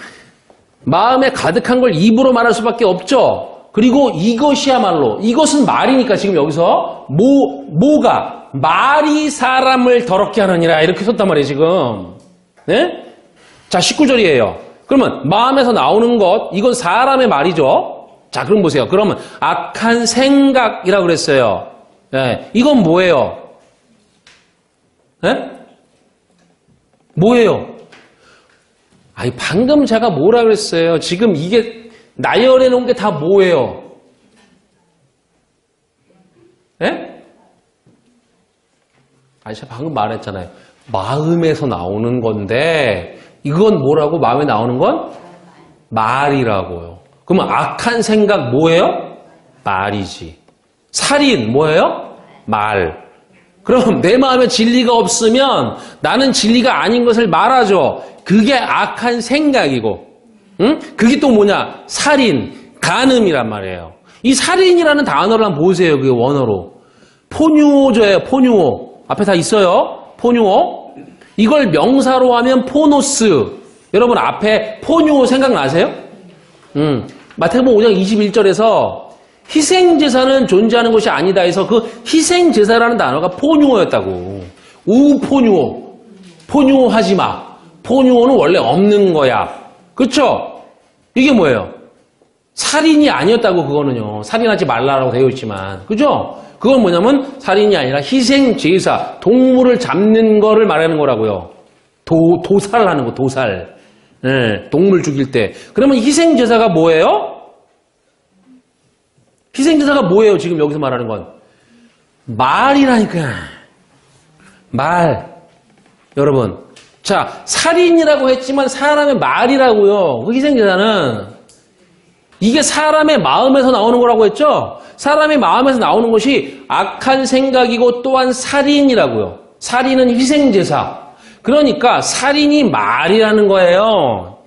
마음에 가득한 걸 입으로 말할 수밖에 없죠. 그리고 이것이야말로 이것은 말이니까 지금 여기서 뭐가 말이 사람을 더럽게 하느니라 이렇게 썼단 말이에요 지금. 네? 자, 19절이에요. 그러면 마음에서 나오는 것 이건 사람의 말이죠. 자, 그럼 보세요. 그러면 악한 생각이라고 그랬어요. 네, 이건 뭐예요? 네? 뭐예요? 아니 방금 제가 뭐라 그랬어요? 지금 이게 나열해 놓은 게 다 뭐예요? 네? 아니 제가 방금 말했잖아요. 마음에서 나오는 건데 이건 뭐라고? 마음에 나오는 건? 말이라고요. 그러면 악한 생각 뭐예요? 말이지. 살인 뭐예요? 말. 그럼 내 마음에 진리가 없으면 나는 진리가 아닌 것을 말하죠. 그게 악한 생각이고 응? 그게 또 뭐냐? 살인, 간음이란 말이에요. 이 살인이라는 단어를 한번 보세요. 그게 원어로. 포뉴오죠예요. 포뉴오. 앞에 다 있어요. 포뉴오. 이걸 명사로 하면 포노스. 여러분 앞에 포뉴오 생각나세요? 마태복음 5장 21절에서 희생제사는 존재하는 것이 아니다 해서 그 희생제사라는 단어가 포뉴오였다고. 우포뉴오. 포뉴오 하지 마. 포뉴오는 원래 없는 거야. 그쵸? 이게 뭐예요? 살인이 아니었다고 그거는요. 살인하지 말라라고 되어 있지만. 그죠? 그건 뭐냐면 살인이 아니라 희생제사. 동물을 잡는 거를 말하는 거라고요. 도살을 하는 거, 도살. 네, 동물 죽일 때. 그러면 희생제사가 뭐예요? 희생제사가 뭐예요? 지금 여기서 말하는 건. 말이라니까. 말. 여러분, 자, 살인이라고 했지만 사람의 말이라고요. 그 희생제사는. 이게 사람의 마음에서 나오는 거라고 했죠? 사람의 마음에서 나오는 것이 악한 생각이고 또한 살인이라고요. 살인은 희생제사. 그러니까 살인이 말이라는 거예요.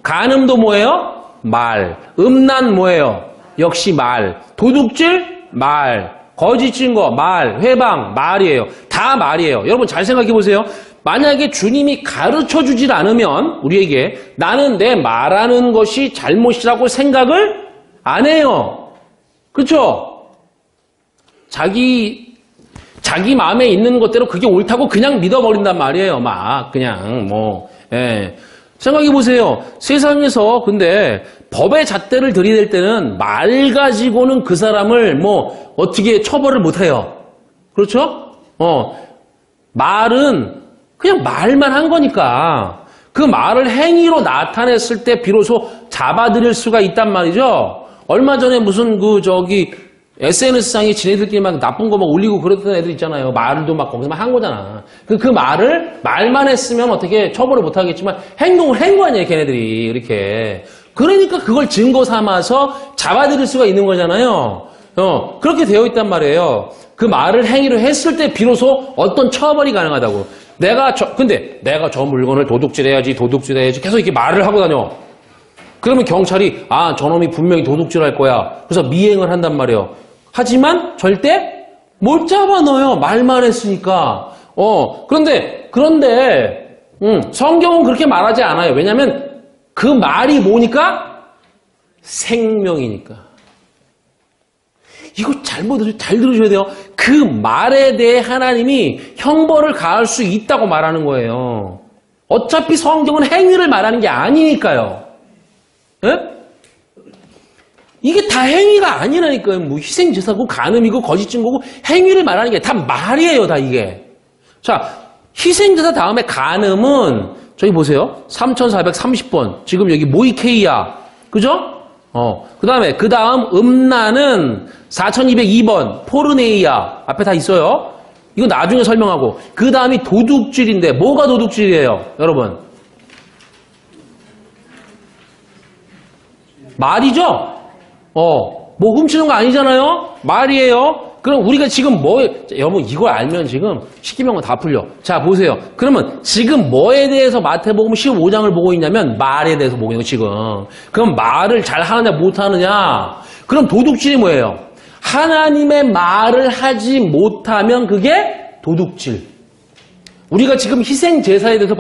간음도 뭐예요? 말. 음란 뭐예요? 역시 말. 도둑질? 말. 거짓 증거? 말. 회방? 말이에요. 다 말이에요. 여러분 잘 생각해 보세요. 만약에 주님이 가르쳐 주질 않으면 우리에게 나는 내 말하는 것이 잘못이라고 생각을 안 해요. 그렇죠? 자기 마음에 있는 것대로 그게 옳다고 그냥 믿어버린단 말이에요. 막 그냥 뭐 생각해 보세요. 세상에서 근데 법의 잣대를 들이댈 때는 말 가지고는 그 사람을 뭐 어떻게 처벌을 못 해요. 그렇죠? 말은 그냥 말만 한 거니까 그 말을 행위로 나타냈을 때 비로소 잡아들일 수가 있단 말이죠. 얼마 전에 무슨 SNS상에 지네들끼리 막 나쁜 거 막 올리고 그랬던 애들 있잖아요. 말도 막 거기서 막 한 거잖아. 그 말만 했으면 어떻게 처벌을 못 하겠지만 행동을 한 거 아니에요, 걔네들이. 이렇게. 그러니까 그걸 증거 삼아서 잡아들일 수가 있는 거잖아요. 그렇게 되어 있단 말이에요. 그 말을 행위로 했을 때 비로소 어떤 처벌이 가능하다고. 근데 내가 저 물건을 도둑질해야지 계속 이렇게 말을 하고 다녀. 그러면 경찰이 저놈이 분명히 도둑질할 거야. 그래서 미행을 한단 말이에요. 하지만 절대 못 잡아넣어요. 말만 했으니까. 그런데 성경은 그렇게 말하지 않아요. 왜냐하면 그 말이 뭐니까? 생명이니까. 이거 잘 들으셔야 돼요. 그 말에 대해 하나님이 형벌을 가할 수 있다고 말하는 거예요. 어차피 성경은 행위를 말하는 게 아니니까요. 예? 이게 다 행위가 아니라니까요. 뭐 희생제사고 간음이고 거짓 증거고 행위를 말하는 게 다 말이에요. 다 이게. 자, 희생제사 다음에 간음은 저기 보세요. 3430번. 지금 여기 모이케이아. 그죠? 그 다음 음란은 4202번. 포르네이아. 앞에 다 있어요. 이거 나중에 설명하고. 그 다음이 도둑질인데 뭐가 도둑질이에요? 여러분. 말이죠? 뭐 훔치는 거 아니잖아요? 말이에요? 그럼 우리가 지금 여러분 이걸 알면 지금 십계명은 다 풀려. 자, 보세요. 그러면 지금 뭐에 대해서 마태복음 15장을 보고 있냐면 말에 대해서 보고 있는 거 지금. 그럼 말을 잘 하느냐 못 하느냐? 그럼 도둑질이 뭐예요? 하나님의 말을 하지 못하면 그게 도둑질. 우리가 지금 희생제사에 대해서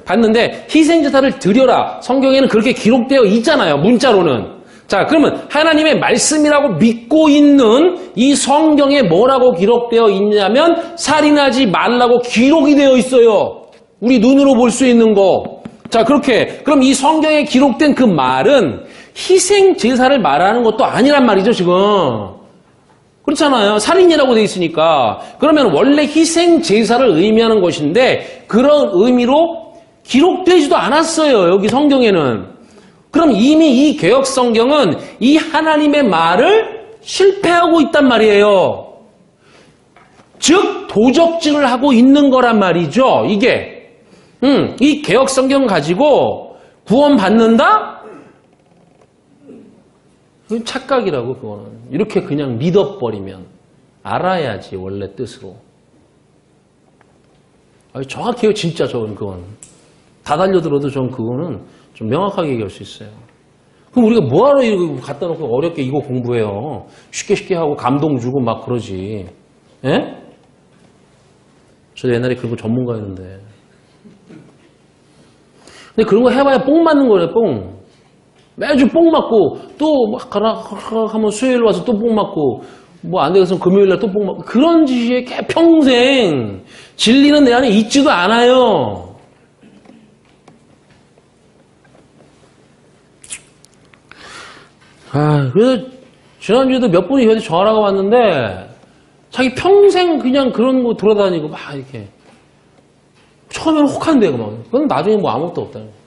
봤는데 희생제사를 드려라. 성경에는 그렇게 기록되어 있잖아요. 문자로는. 자, 그러면 하나님의 말씀이라고 믿고 있는 이 성경에 뭐라고 기록되어 있냐면 살인하지 말라고 기록이 되어 있어요. 우리 눈으로 볼 수 있는 거. 자, 그럼 이 성경에 기록된 그 말은 희생제사를 말하는 것도 아니란 말이죠, 지금. 그렇잖아요. 살인이라고 되어 있으니까. 그러면 원래 희생제사를 의미하는 것인데 그런 의미로 기록되지도 않았어요. 여기 성경에는. 그럼 이미 이 개역 성경은 이 하나님의 말을 실패하고 있단 말이에요. 즉 도적질을 하고 있는 거란 말이죠. 이게 이 개역 성경 가지고 구원 받는다? 그건 착각이라고. 그거는 이렇게 그냥 믿어버리면 알아야지 원래 뜻으로. 정확해요. 진짜 그건. 다 달려들어도 전 그거는 좀 명확하게 얘기할 수 있어요. 그럼 우리가 뭐하러 이거 갖다 놓고 어렵게 이거 공부해요? 쉽게 하고 감동 주고 막 그러지. 예? 저도 옛날에 그런 거 전문가였는데. 근데 그런 거 해봐야 뽕 맞는 거래, 뽕. 매주 뽕 맞고, 또 막 가라 하면 수요일 와서 또 뽕 맞고, 뭐 안 되겠으면 금요일 날 또 뽕 맞고, 그런 짓이 평생 진리는 내 안에 있지도 않아요. 그래서 지난주에도 몇 분이 저한테 전화가 왔는데 자기 평생 그냥 그런 거 돌아다니고 막 이렇게 처음에는 혹한데 그건 나중에 뭐 아무것도 없다는 거예요.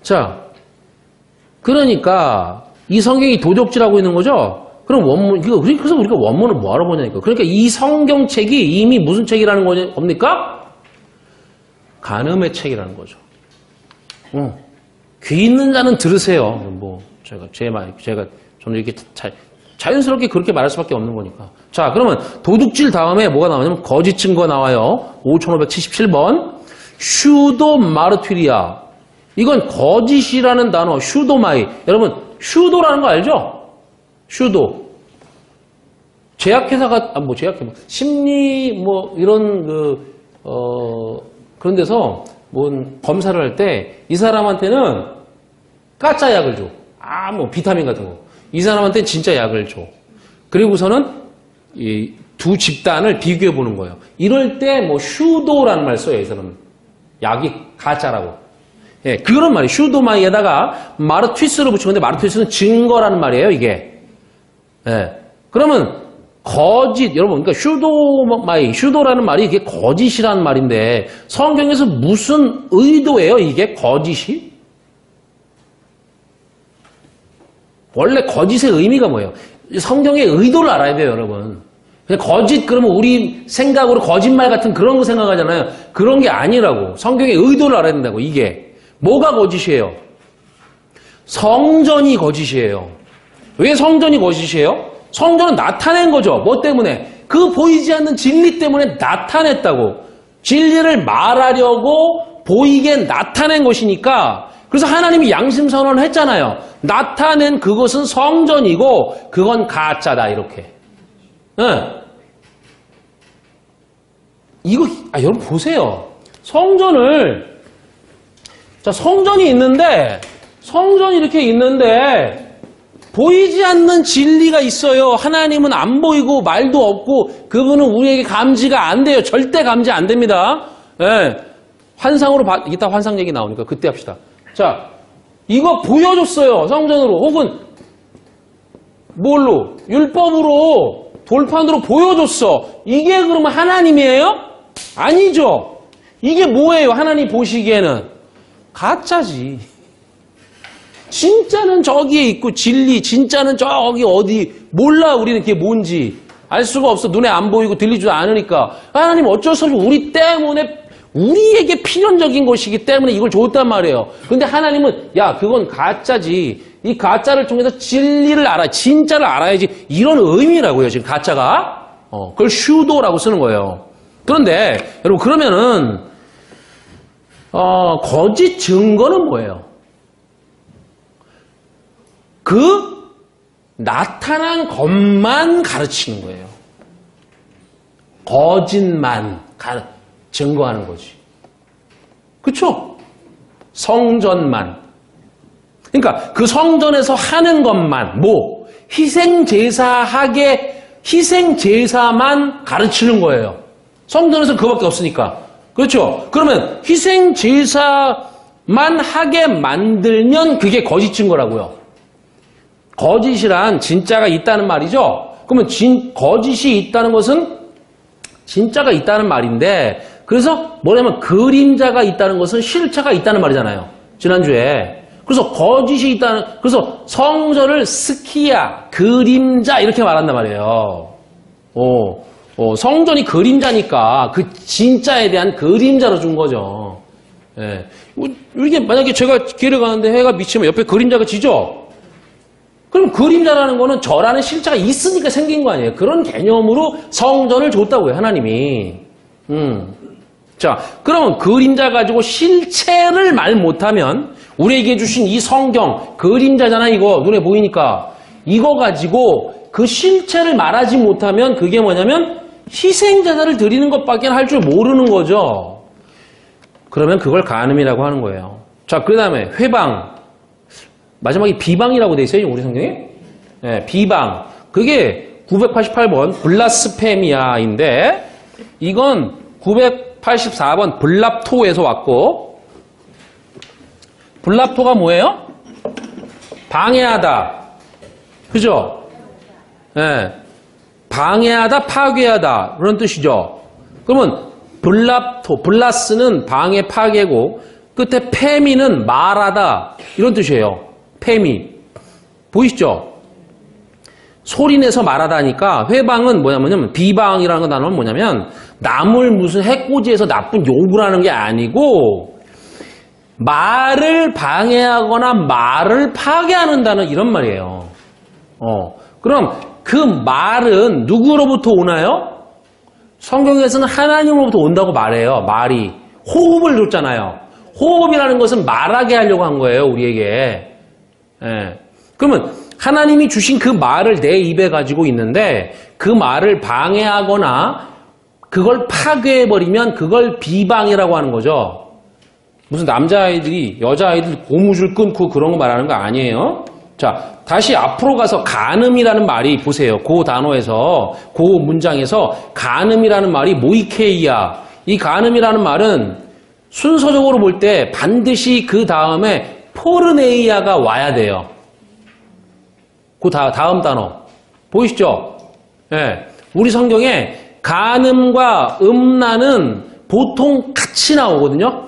자, 그러니까 이 성경이 도적질하고 있는 거죠. 그럼 원문, 그래서 우리가 원문을 뭐하러 보냐니까. 그러니까 이 성경책이 이미 무슨 책이라는 겁니까? 간음의 책이라는 거죠. 귀 있는 자는 들으세요. 뭐, 저는 이렇게 자연스럽게 그렇게 말할 수밖에 없는 거니까. 자, 그러면 도둑질 다음에 뭐가 나오냐면 거짓 증거 나와요. 5577번. 슈도 마르튀리아. 이건 거짓이라는 단어, 슈도마이. 여러분, 슈도라는 거 알죠? 슈도. 제약회사가, 심리, 이런, 그런 데서, 검사를 할 때, 이 사람한테는 가짜 약을 줘. 비타민 같은 거. 이 사람한테는 진짜 약을 줘. 그리고서는, 이 두 집단을 비교해 보는 거예요. 이럴 때, 슈도라는 말 써요, 이 사람은. 약이 가짜라고. 예, 그런 말이에요. 슈도마이에다가 마르튀스를 붙이는데 마르튀스는 증거라는 말이에요, 이게. 예. 그러면 거짓, 여러분, 그러니까 슈도라는 말이 이게 거짓이라는 말인데 성경에서 무슨 의도예요, 이게 거짓이? 원래 거짓의 의미가 뭐예요? 성경의 의도를 알아야 돼요, 여러분. 그냥 거짓 그러면 우리 생각으로 거짓말 같은 그런 거 생각하잖아요. 그런 게 아니라고. 성경의 의도를 알아야 된다고. 이게 뭐가 거짓이에요? 성전이 거짓이에요. 왜 성전이 거짓이에요? 성전은 나타낸 거죠. 뭐 때문에? 그 보이지 않는 진리 때문에 나타냈다고. 진리를 말하려고 보이게 나타낸 것이니까. 그래서 하나님이 양심 선언을 했잖아요. 나타낸 그것은 성전이고 그건 가짜다, 이렇게. 네. 여러분 보세요. 성전이 이렇게 있는데, 보이지 않는 진리가 있어요. 하나님은 안 보이고 말도 없고, 그분은 우리에게 감지가 안 돼요. 절대 감지 안 됩니다. 네. 환상으로, 이따 환상 얘기 나오니까 그때 합시다. 자, 이거 보여줬어요. 성전으로. 혹은, 뭘로? 율법으로. 돌판으로 보여줬어. 이게 그러면 하나님이에요? 아니죠. 이게 뭐예요? 하나님 보시기에는 가짜지. 진짜는 저기에 있고 진리, 진짜는 저기 어디 몰라. 우리는 그게 뭔지 알 수가 없어. 눈에 안 보이고 들리지도 않으니까. 하나님 어쩔 수 없이 우리 때문에, 우리에게 필연적인 것이기 때문에 이걸 줬단 말이에요. 근데 하나님은 그건 가짜지. 이 가짜를 통해서 진리를 알아, 진짜를 알아야지. 이런 의미라고요, 지금 가짜가. 그걸 슈도라고 쓰는 거예요. 그런데 여러분, 그러면은 거짓 증거는 뭐예요? 그 나타난 것만 가르치는 거예요. 거짓만 증거하는 거지. 그쵸? 성전만. 그러니까 그 성전에서 하는 것만, 희생제사만 가르치는 거예요. 성전에서 그거밖에 없으니까. 그렇죠? 그러면 희생제사만 하게 만들면 그게 거짓 증거라고요. 거짓이란 진짜가 있다는 말이죠. 그러면 거짓이 있다는 것은 진짜가 있다는 말인데, 그래서 뭐냐면 그림자가 있다는 것은 실체가 있다는 말이잖아요. 지난주에. 그래서 거짓이 있다는, 그래서 성전을 스키야, 그림자 이렇게 말한단 말이에요. 성전이 그림자니까 그 진짜에 대한 그림자로 준 거죠. 예. 이게 만약에 제가 길을 가는데 해가 비치면 옆에 그림자가 지죠? 그럼 그림자라는 거는 저라는 실체가 있으니까 생긴 거 아니에요. 그런 개념으로 성전을 줬다고요, 하나님이. 자, 그러면 그림자 가지고 실체를 말 못하면 우리에게 주신 이 성경, 그림자잖아, 이거. 눈에 보이니까. 이거 가지고 그 실체를 말하지 못하면 그게 뭐냐면 희생제사를 드리는 것밖에 할 줄 모르는 거죠. 그러면 그걸 간음이라고 하는 거예요. 자, 그 다음에 회방. 마지막에 비방이라고 돼 있어요, 우리 성경에. 네, 비방. 그게 988번 블라스페미아인데, 이건 984번 블랍토에서 왔고, 블랍토가 뭐예요? 방해하다. 그죠? 네. 방해하다, 파괴하다. 그런 뜻이죠. 그러면 블랍토, 블라스는 방해, 파괴고, 끝에 페미는 말하다. 이런 뜻이에요. 페미. 보이시죠? 소리내서 말하다니까 회방은 뭐냐면 비방이라는 단어는 뭐냐면 남을 무슨 해코지해서 나쁜 욕을 하는 게 아니고 말을 방해하거나 말을 파괴하는 단어 이런 말이에요. 그럼 그 말은 누구로부터 오나요? 성경에서는 하나님으로부터 온다고 말해요. 말이. 호흡을 줬잖아요. 호흡이라는 것은 말하게 하려고 한 거예요. 우리에게. 예. 그러면 하나님이 주신 그 말을 내 입에 가지고 있는데 그 말을 방해하거나 그걸 파괴해버리면 그걸 비방이라고 하는 거죠. 무슨 남자아이들이 여자아이들 고무줄 끊고 그런 거 말하는 거 아니에요. 자, 다시 앞으로 가서 간음이라는 말이 보세요. 그 단어에서, 그 문장에서 간음이라는 말이 모이케이야. 이 간음이라는 말은 순서적으로 볼 때 반드시 그 다음에 포르네이아가 와야 돼요. 그 다음 단어. 보이시죠? 예. 우리 성경에 간음과 음란은 보통 같이 나오거든요.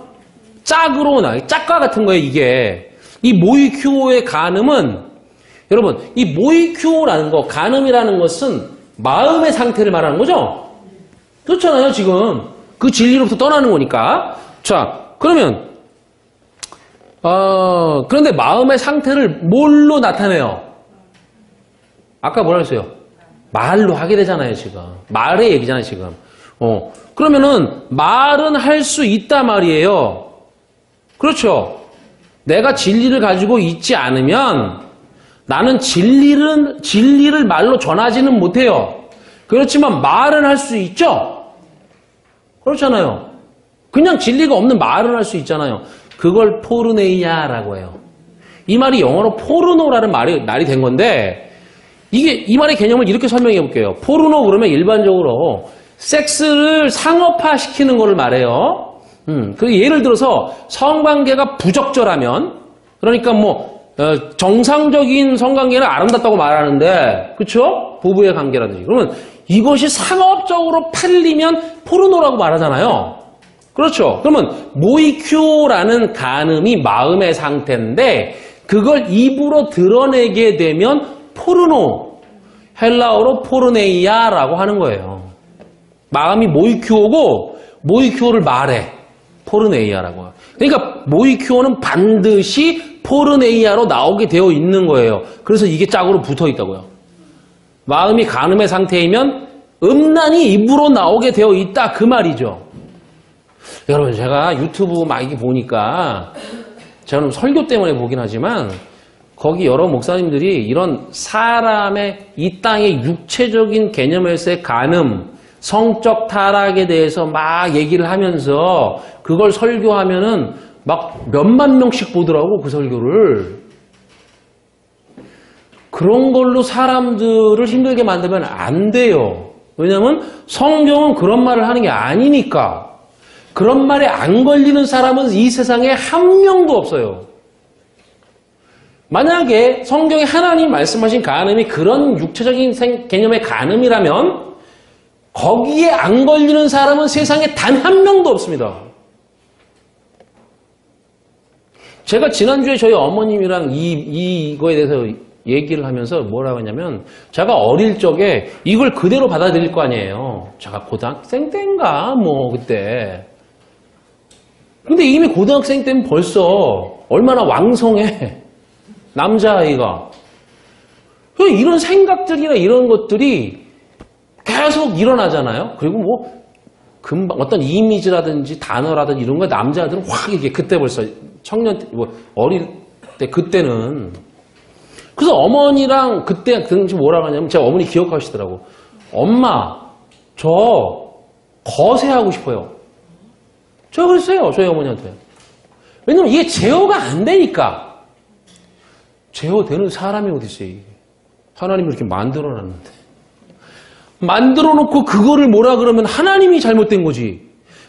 짝으로 나와요. 짝과 같은 거예요, 이게. 이 모이큐오의 간음은, 여러분, 이 모이큐오라는 거, 간음이라는 것은 마음의 상태를 말하는 거죠? 그렇잖아요, 지금. 그 진리로부터 떠나는 거니까. 자, 그러면, 그런데 마음의 상태를 뭘로 나타내요? 아까 뭐라 했어요? 말로 하게 되잖아요, 지금. 말의 얘기잖아요, 지금. 그러면은, 말은 할 수 있단 말이에요. 그렇죠? 내가 진리를 가지고 있지 않으면, 나는 진리를 말로 전하지는 못해요. 그렇지만 말은 할 수 있죠? 그렇잖아요. 그냥 진리가 없는 말은 할 수 있잖아요. 그걸 포르네이아라고 해요. 이 말이 영어로 포르노라는 말이 된 건데, 이 말의 개념을 이렇게 설명해 볼게요. 포르노 그러면 일반적으로 섹스를 상업화시키는 거를 말해요. 예를 들어서 성관계가 부적절하면, 그러니까 정상적인 성관계는 아름답다고 말하는데, 그쵸? 부부의 관계라든지. 그러면 이것이 상업적으로 팔리면 포르노라고 말하잖아요. 그렇죠? 그러면 모이큐라는 간음이 마음의 상태인데, 그걸 입으로 드러내게 되면 포르노, 헬라어로 포르네이아라고 하는 거예요. 마음이 모이큐오고 모이큐오를 말해. 포르네이아라고. 그러니까 모이큐오는 반드시 포르네이아로 나오게 되어 있는 거예요. 그래서 이게 짝으로 붙어 있다고요. 마음이 간음의 상태이면 음란이 입으로 나오게 되어 있다 그 말이죠. 여러분 제가 유튜브 막 이렇게 보니까 저는 설교 때문에 보긴 하지만 거기 여러 목사님들이 이런 사람의 이 땅의 육체적인 개념에서의 간음, 성적 타락에 대해서 막 얘기를 하면서 그걸 설교하면은 막 몇만 명씩 보더라고, 그 설교를. 그런 걸로 사람들을 힘들게 만들면 안 돼요. 왜냐면 성경은 그런 말을 하는 게 아니니까. 그런 말에 안 걸리는 사람은 이 세상에 한 명도 없어요. 만약에 성경에 하나님 말씀하신 간음이 그런 육체적인 개념의 간음이라면 거기에 안 걸리는 사람은 세상에 단 한 명도 없습니다. 제가 지난주에 저희 어머님이랑 이거에 대해서 얘기를 하면서 뭐라고 했냐면 제가 어릴 적에 이걸 그대로 받아들일 거 아니에요. 제가 고등학생 때인가 그때. 근데 이미 고등학생 때면 벌써 얼마나 왕성해. 남자아이가. 이런 생각들이나 이런 것들이 계속 일어나잖아요. 그리고 금방 어떤 이미지라든지 단어라든지 이런 거 남자들은 확 이게 그때 벌써 청년 때, 어릴 때 그때는. 그래서 어머니랑 그때 뭐라고 하냐면 제가 어머니 기억하시더라고. 엄마, 저 거세하고 싶어요. 제가 그랬어요. 저희 어머니한테. 왜냐면 이게 제어가 안 되니까. 제어되는 사람이 어디 있어요, 이게. 하나님이 이렇게 만들어놨는데. 만들어놓고 그거를 뭐라 그러면 하나님이 잘못된 거지.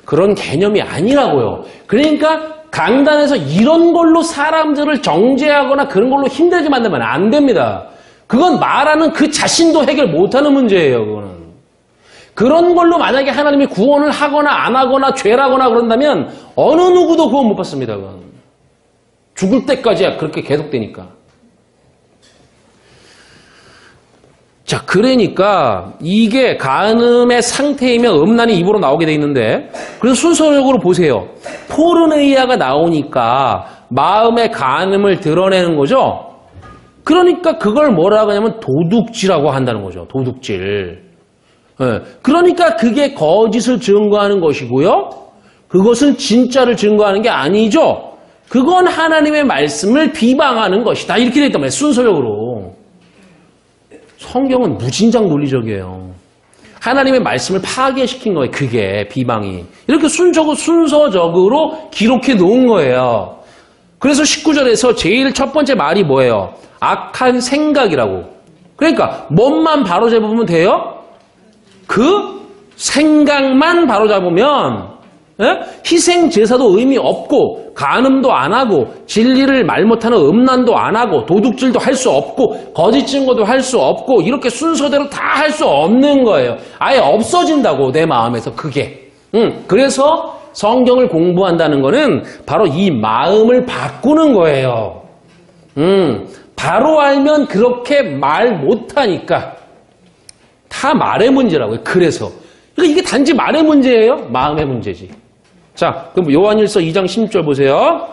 그런 개념이 아니라고요. 그러니까 강단에서 이런 걸로 사람들을 정죄하거나 그런 걸로 힘들게 만들면 안 됩니다. 그건 말하는 그 자신도 해결 못하는 문제예요, 그거는. 그런 걸로 만약에 하나님이 구원을 하거나 안 하거나 죄라거나 그런다면 어느 누구도 구원 못 받습니다, 그건. 죽을 때까지야 그렇게 계속되니까. 자, 그러니까 이게 간음의 상태이면 음란이 입으로 나오게 돼 있는데, 그래서 순서적으로 보세요. 포르네이아가 나오니까 마음의 간음을 드러내는 거죠. 그러니까 그걸 뭐라고 하냐면 도둑질이라고 한다는 거죠. 도둑질. 예, 그러니까 그게 거짓을 증거하는 것이고요. 그것은 진짜를 증거하는 게 아니죠. 그건 하나님의 말씀을 비방하는 것이다. 이렇게 돼 있단 말이에요. 순서적으로. 성경은 무진장 논리적이에요. 하나님의 말씀을 파괴시킨 거예요. 그게 비방이. 이렇게 순서적으로 기록해 놓은 거예요. 그래서 19절에서 제일 첫 번째 말이 뭐예요? 악한 생각이라고. 그러니까 뭔만 바로잡으면 돼요? 그 생각만 바로잡으면 희생 제사도 의미 없고 간음도 안 하고 진리를 말 못하는 음란도 안 하고 도둑질도 할 수 없고 거짓 증거도 할 수 없고 이렇게 순서대로 다 할 수 없는 거예요. 아예 없어진다고 내 마음에서 그게. 그래서 성경을 공부한다는 거는 바로 이 마음을 바꾸는 거예요. 바로 알면 그렇게 말 못하니까 다 말의 문제라고요. 그래서 그러니까 이게 단지 말의 문제예요? 마음의 문제지. 자, 그럼 요한일서 2장 16절 보세요.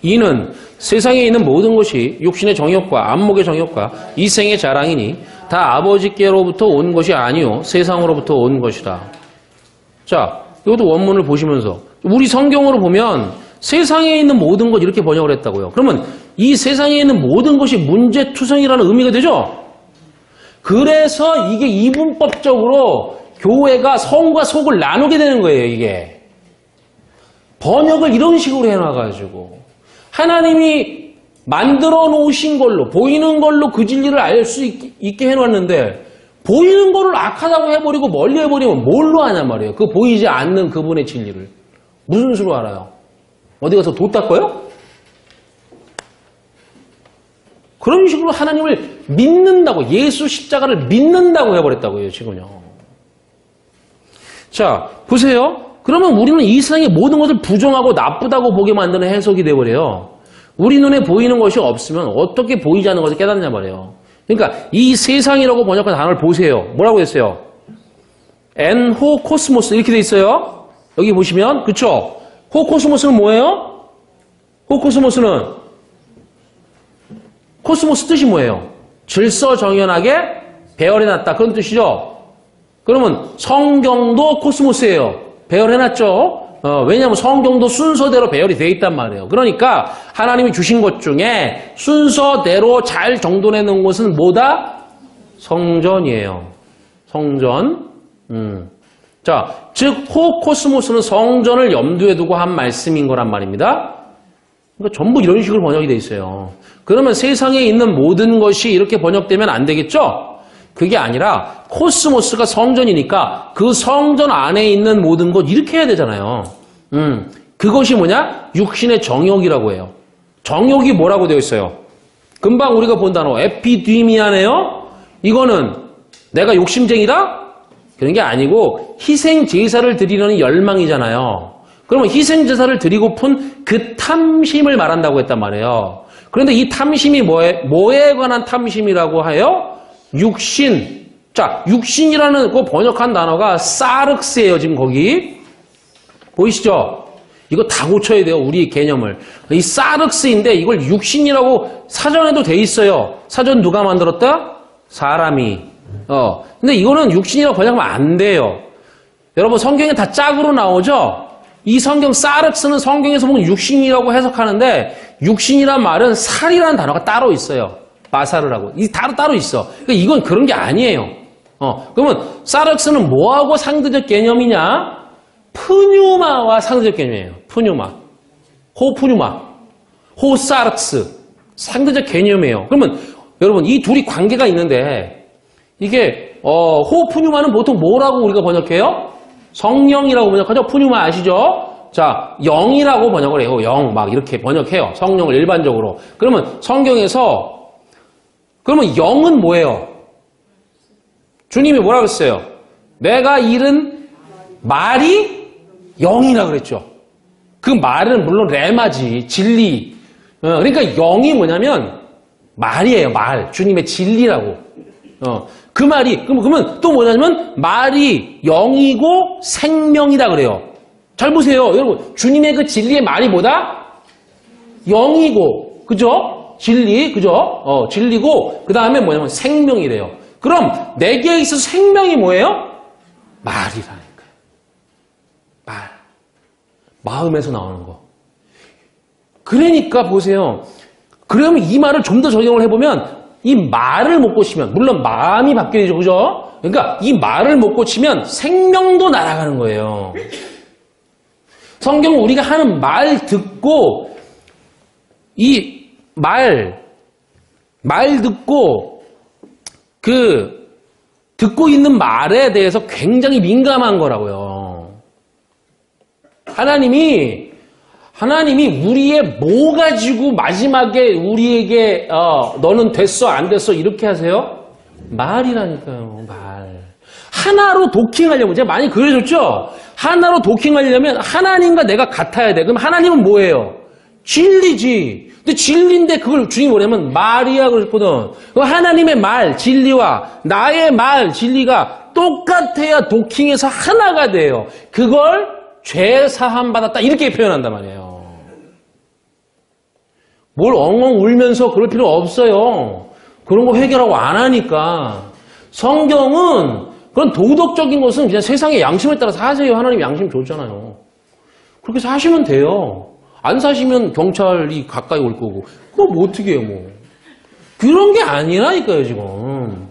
이는 세상에 있는 모든 것이 육신의 정욕과 안목의 정욕과 이생의 자랑이니 다 아버지께로부터 온 것이 아니요 세상으로부터 온 것이다. 자, 이것도 원문을 보시면서 우리 성경으로 보면 세상에 있는 모든 것 이렇게 번역을 했다고요. 그러면 이 세상에 있는 모든 것이 문제투성이라는 의미가 되죠? 그래서 이게 이분법적으로 교회가 성과 속을 나누게 되는 거예요, 이게. 번역을 이런 식으로 해놔가지고. 하나님이 만들어 놓으신 걸로, 보이는 걸로 그 진리를 알 수 있게 해놨는데, 보이는 거를 악하다고 해버리고 멀리 해버리면 뭘로 하냔 말이에요. 그 보이지 않는 그분의 진리를. 무슨 수로 알아요? 어디 가서 도 닦아요? 그런 식으로 하나님을 믿는다고, 예수 십자가를 믿는다고 해버렸다고요, 지금요. 자, 보세요. 그러면 우리는 이 세상의 모든 것을 부정하고 나쁘다고 보게 만드는 해석이 돼버려요. 우리 눈에 보이는 것이 없으면 어떻게 보이지 않는 것을 깨닫냐 말이에요. 그러니까 이 세상이라고 번역한 단어를 보세요. 뭐라고 했어요? 엔호 코스모스 이렇게 돼 있어요. 여기 보시면 그쵸? 호코스모스는 뭐예요? 호코스모스는 코스모스 뜻이 뭐예요? 질서정연하게 배열해놨다 그런 뜻이죠. 그러면 성경도 코스모스예요. 배열해놨죠. 왜냐하면 성경도 순서대로 배열이 되어 있단 말이에요. 그러니까 하나님이 주신 것 중에 순서대로 잘 정돈해 놓은 것은 뭐다? 성전이에요. 성전. 자, 즉 호코스모스는 성전을 염두에 두고 한 말씀인 거란 말입니다. 그러니까 전부 이런 식으로 번역이 돼 있어요. 그러면 세상에 있는 모든 것이 이렇게 번역되면 안 되겠죠? 그게 아니라 코스모스가 성전이니까 그 성전 안에 있는 모든 것 이렇게 해야 되잖아요. 그것이 뭐냐? 육신의 정욕이라고 해요. 정욕이 뭐라고 되어 있어요? 금방 우리가 본 단어 에피디미아네요. 이거는 내가 욕심쟁이다? 그런 게 아니고 희생 제사를 드리려는 열망이잖아요. 그러면 희생 제사를 드리고픈 그 탐심을 말한다고 했단 말이에요. 그런데 이 탐심이 뭐에 관한 탐심이라고 해요? 육신. 자, 육신이라는 그 번역한 단어가 사륵스예요. 지금 거기 보이시죠? 이거 다 고쳐야 돼요. 우리 개념을. 이 사륵스인데 이걸 육신이라고 사전에도 돼 있어요. 사전 누가 만들었다? 사람이. 근데 이거는 육신이라고 번역하면 안 돼요. 여러분 성경에 다 짝으로 나오죠? 이 성경 사륵스는 성경에서 보면 육신이라고 해석하는데 육신이란 말은 살이라는 단어가 따로 있어요. 바사르라고. 이 따로 있어. 그러니까 이건 그런 게 아니에요. 그러면 사륵스는 뭐하고 상대적 개념이냐? 푸뉴마와 상대적 개념이에요. 푸뉴마. 호푸뉴마. 호사륵스. 상대적 개념이에요. 그러면 여러분 이 둘이 관계가 있는데 이게 호푸뉴마는 보통 뭐라고 우리가 번역해요? 성령이라고 번역하죠. 푸뉴마 아시죠? 자, 영이라고 번역을 해요. 영 막 이렇게 번역해요. 성령을 일반적으로. 그러면 성경에서 그러면 영은 뭐예요? 주님이 뭐라고 했어요? 내가 잃은 말이 영이라 그랬죠. 그 말은 물론 레마지, 진리. 그러니까 영이 뭐냐면 말이에요, 말. 주님의 진리라고. 그 말이, 그러면 또 뭐냐면 말이 영이고 생명이다 그래요. 잘 보세요. 여러분, 주님의 그 진리의 말이 뭐다? 영이고, 그죠? 진리, 그죠? 진리고, 그 다음에 뭐냐면 생명이래요. 그럼 내게 있어서 생명이 뭐예요? 말이라니까요. 말. 마음에서 나오는 거. 그러니까 보세요. 그러면 이 말을 좀 더 적용을 해보면 이 말을 못 고치면, 물론 마음이 바뀌어야죠, 그죠? 그러니까 이 말을 못 고치면 생명도 날아가는 거예요. 성경은 우리가 하는 말 듣고 이 말 듣고 듣고 있는 말에 대해서 굉장히 민감한 거라고요. 하나님이 우리의 뭐 가지고 마지막에 우리에게 너는 됐어 안 됐어 이렇게 하세요? 말이라니까요. 말. 하나로 도킹하려면 제가 많이 그려줬죠? 하나로 도킹하려면 하나님과 내가 같아야 돼. 그럼 하나님은 뭐예요? 진리지. 근데 진리인데 그걸 주님이 뭐냐면 말이야 그랬거든. 하나님의 말, 진리와 나의 말, 진리가 똑같아야 도킹해서 하나가 돼요. 그걸 죄 사함 받았다 이렇게 표현한단 말이에요. 뭘 엉엉 울면서 그럴 필요 없어요. 그런 거 해결하고 안 하니까. 성경은 그런 도덕적인 것은 그냥 세상의 양심에 따라 사세요. 하나님 양심 줬잖아요. 그렇게 사시면 돼요. 안 사시면 경찰이 가까이 올 거고. 그거 뭐 어떻게 해요, 뭐. 그런 게 아니라니까요, 지금.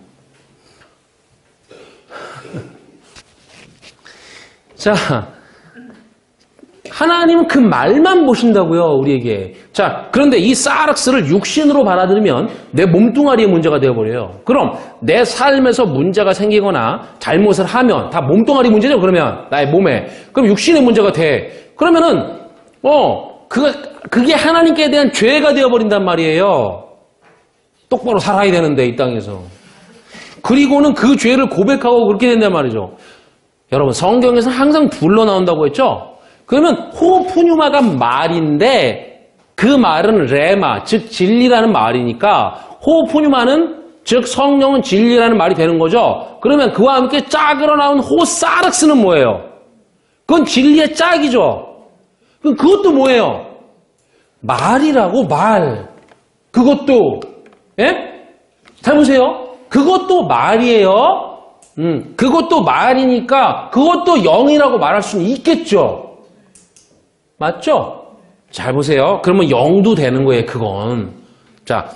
자, 하나님은 그 말만 보신다고요, 우리에게. 자, 그런데 이 사르스를 육신으로 받아들이면 내 몸뚱아리의 문제가 되어버려요. 그럼 내 삶에서 문제가 생기거나 잘못을 하면 다 몸뚱아리 문제죠, 그러면. 나의 몸에. 그럼 육신의 문제가 돼. 그러면은, 그게 하나님께 대한 죄가 되어버린단 말이에요. 똑바로 살아야 되는데, 이 땅에서. 그리고는 그 죄를 고백하고 그렇게 된단 말이죠. 여러분, 성경에서는 항상 둘러 나온다고 했죠? 그러면 호푸뉴마가 말인데 그 말은 레마, 즉 진리라는 말이니까 호푸뉴마는 즉 성령은 진리라는 말이 되는 거죠. 그러면 그와 함께 짝으로 나온 호사르스는 뭐예요? 그건 진리의 짝이죠. 그럼 그것도 뭐예요? 말이라고 말. 그것도 잘 보세요. 그것도 말이에요. 그것도 말이니까 그것도 영이라고 말할 수는 있겠죠. 맞죠? 잘 보세요. 그러면 영도 되는 거예요, 그건. 자,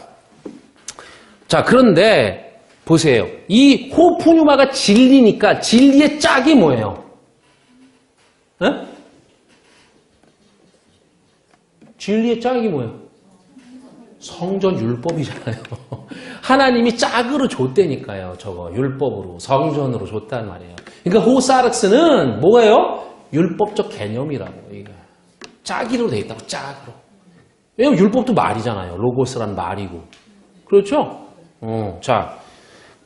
그런데 보세요. 이 호푸뉴마가 진리니까 진리의 짝이 뭐예요? 진리의 짝이 뭐예요? 성전 율법이잖아요. 하나님이 짝으로 줬다니까요. 저거 율법으로 성전으로 줬단 말이에요. 그러니까 호사르스는 뭐예요? 율법적 개념이라고. 이게 짝이로 돼 있다고. 짝으로. 왜냐면 율법도 말이잖아요. 로고스란 말이고. 그렇죠? 자,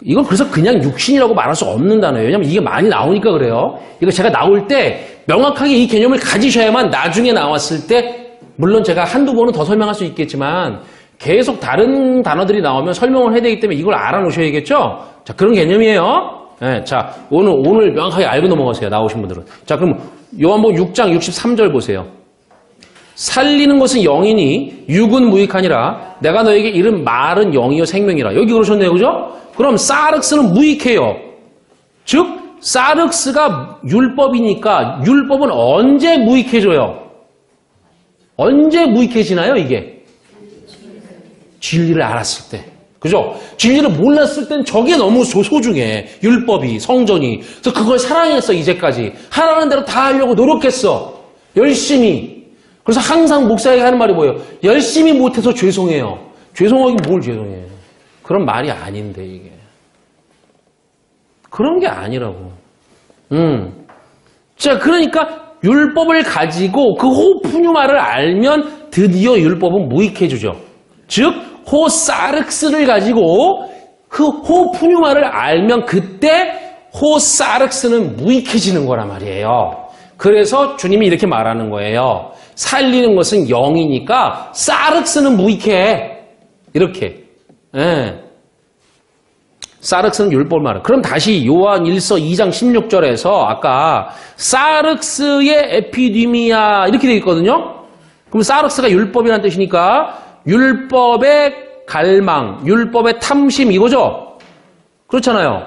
이건 그래서 그냥 육신이라고 말할 수 없는 단어예요. 왜냐면 이게 많이 나오니까 그래요. 이거 제가 나올 때 명확하게 이 개념을 가지셔야만 나중에 나왔을 때 물론 제가 한두 번은 더 설명할 수 있겠지만 계속 다른 단어들이 나오면 설명을 해야 되기 때문에 이걸 알아놓으셔야겠죠? 자, 그런 개념이에요. 네, 자, 오늘 명확하게 알고 넘어가세요. 나오신 분들은. 자, 그럼 요한복음 6장 63절 보세요. 살리는 것은 영이니 육은 무익하니라. 내가 너에게 이른 말은 영이요 생명이라. 여기 그러셨네요. 그죠? 그럼 사르스는 무익해요. 즉 사르스가 율법이니까 율법은 언제 무익해져요? 언제 무익해지나요, 이게? 진리를 알았을 때. 그죠? 진리를 몰랐을 땐 저게 너무 소중해. 율법이, 성전이. 그래서 그걸 사랑했어, 이제까지. 하라는 대로 다 하려고 노력했어. 열심히. 그래서 항상 목사에게 하는 말이 뭐예요? 열심히 못해서 죄송해요. 죄송하긴 뭘 죄송해. 그런 말이 아닌데, 이게. 그런 게 아니라고. 자, 그러니까 율법을 가지고 그 호푸뉴마를 알면 드디어 율법은 무익해지죠. 즉 호사르스를 가지고 그 호푸뉴마를 알면 그때 호사르스는 무익해지는 거란 말이에요. 그래서 주님이 이렇게 말하는 거예요. 살리는 것은 영이니까 사르스는 무익해. 이렇게. 예. 사륵스는 율법을 말해. 그럼 다시 요한 1서 2장 16절에서 아까 사륵스의 에피디미아 이렇게 되어 있거든요. 그럼 사륵스가 율법이라는 뜻이니까 율법의 갈망, 율법의 탐심 이거죠? 그렇잖아요.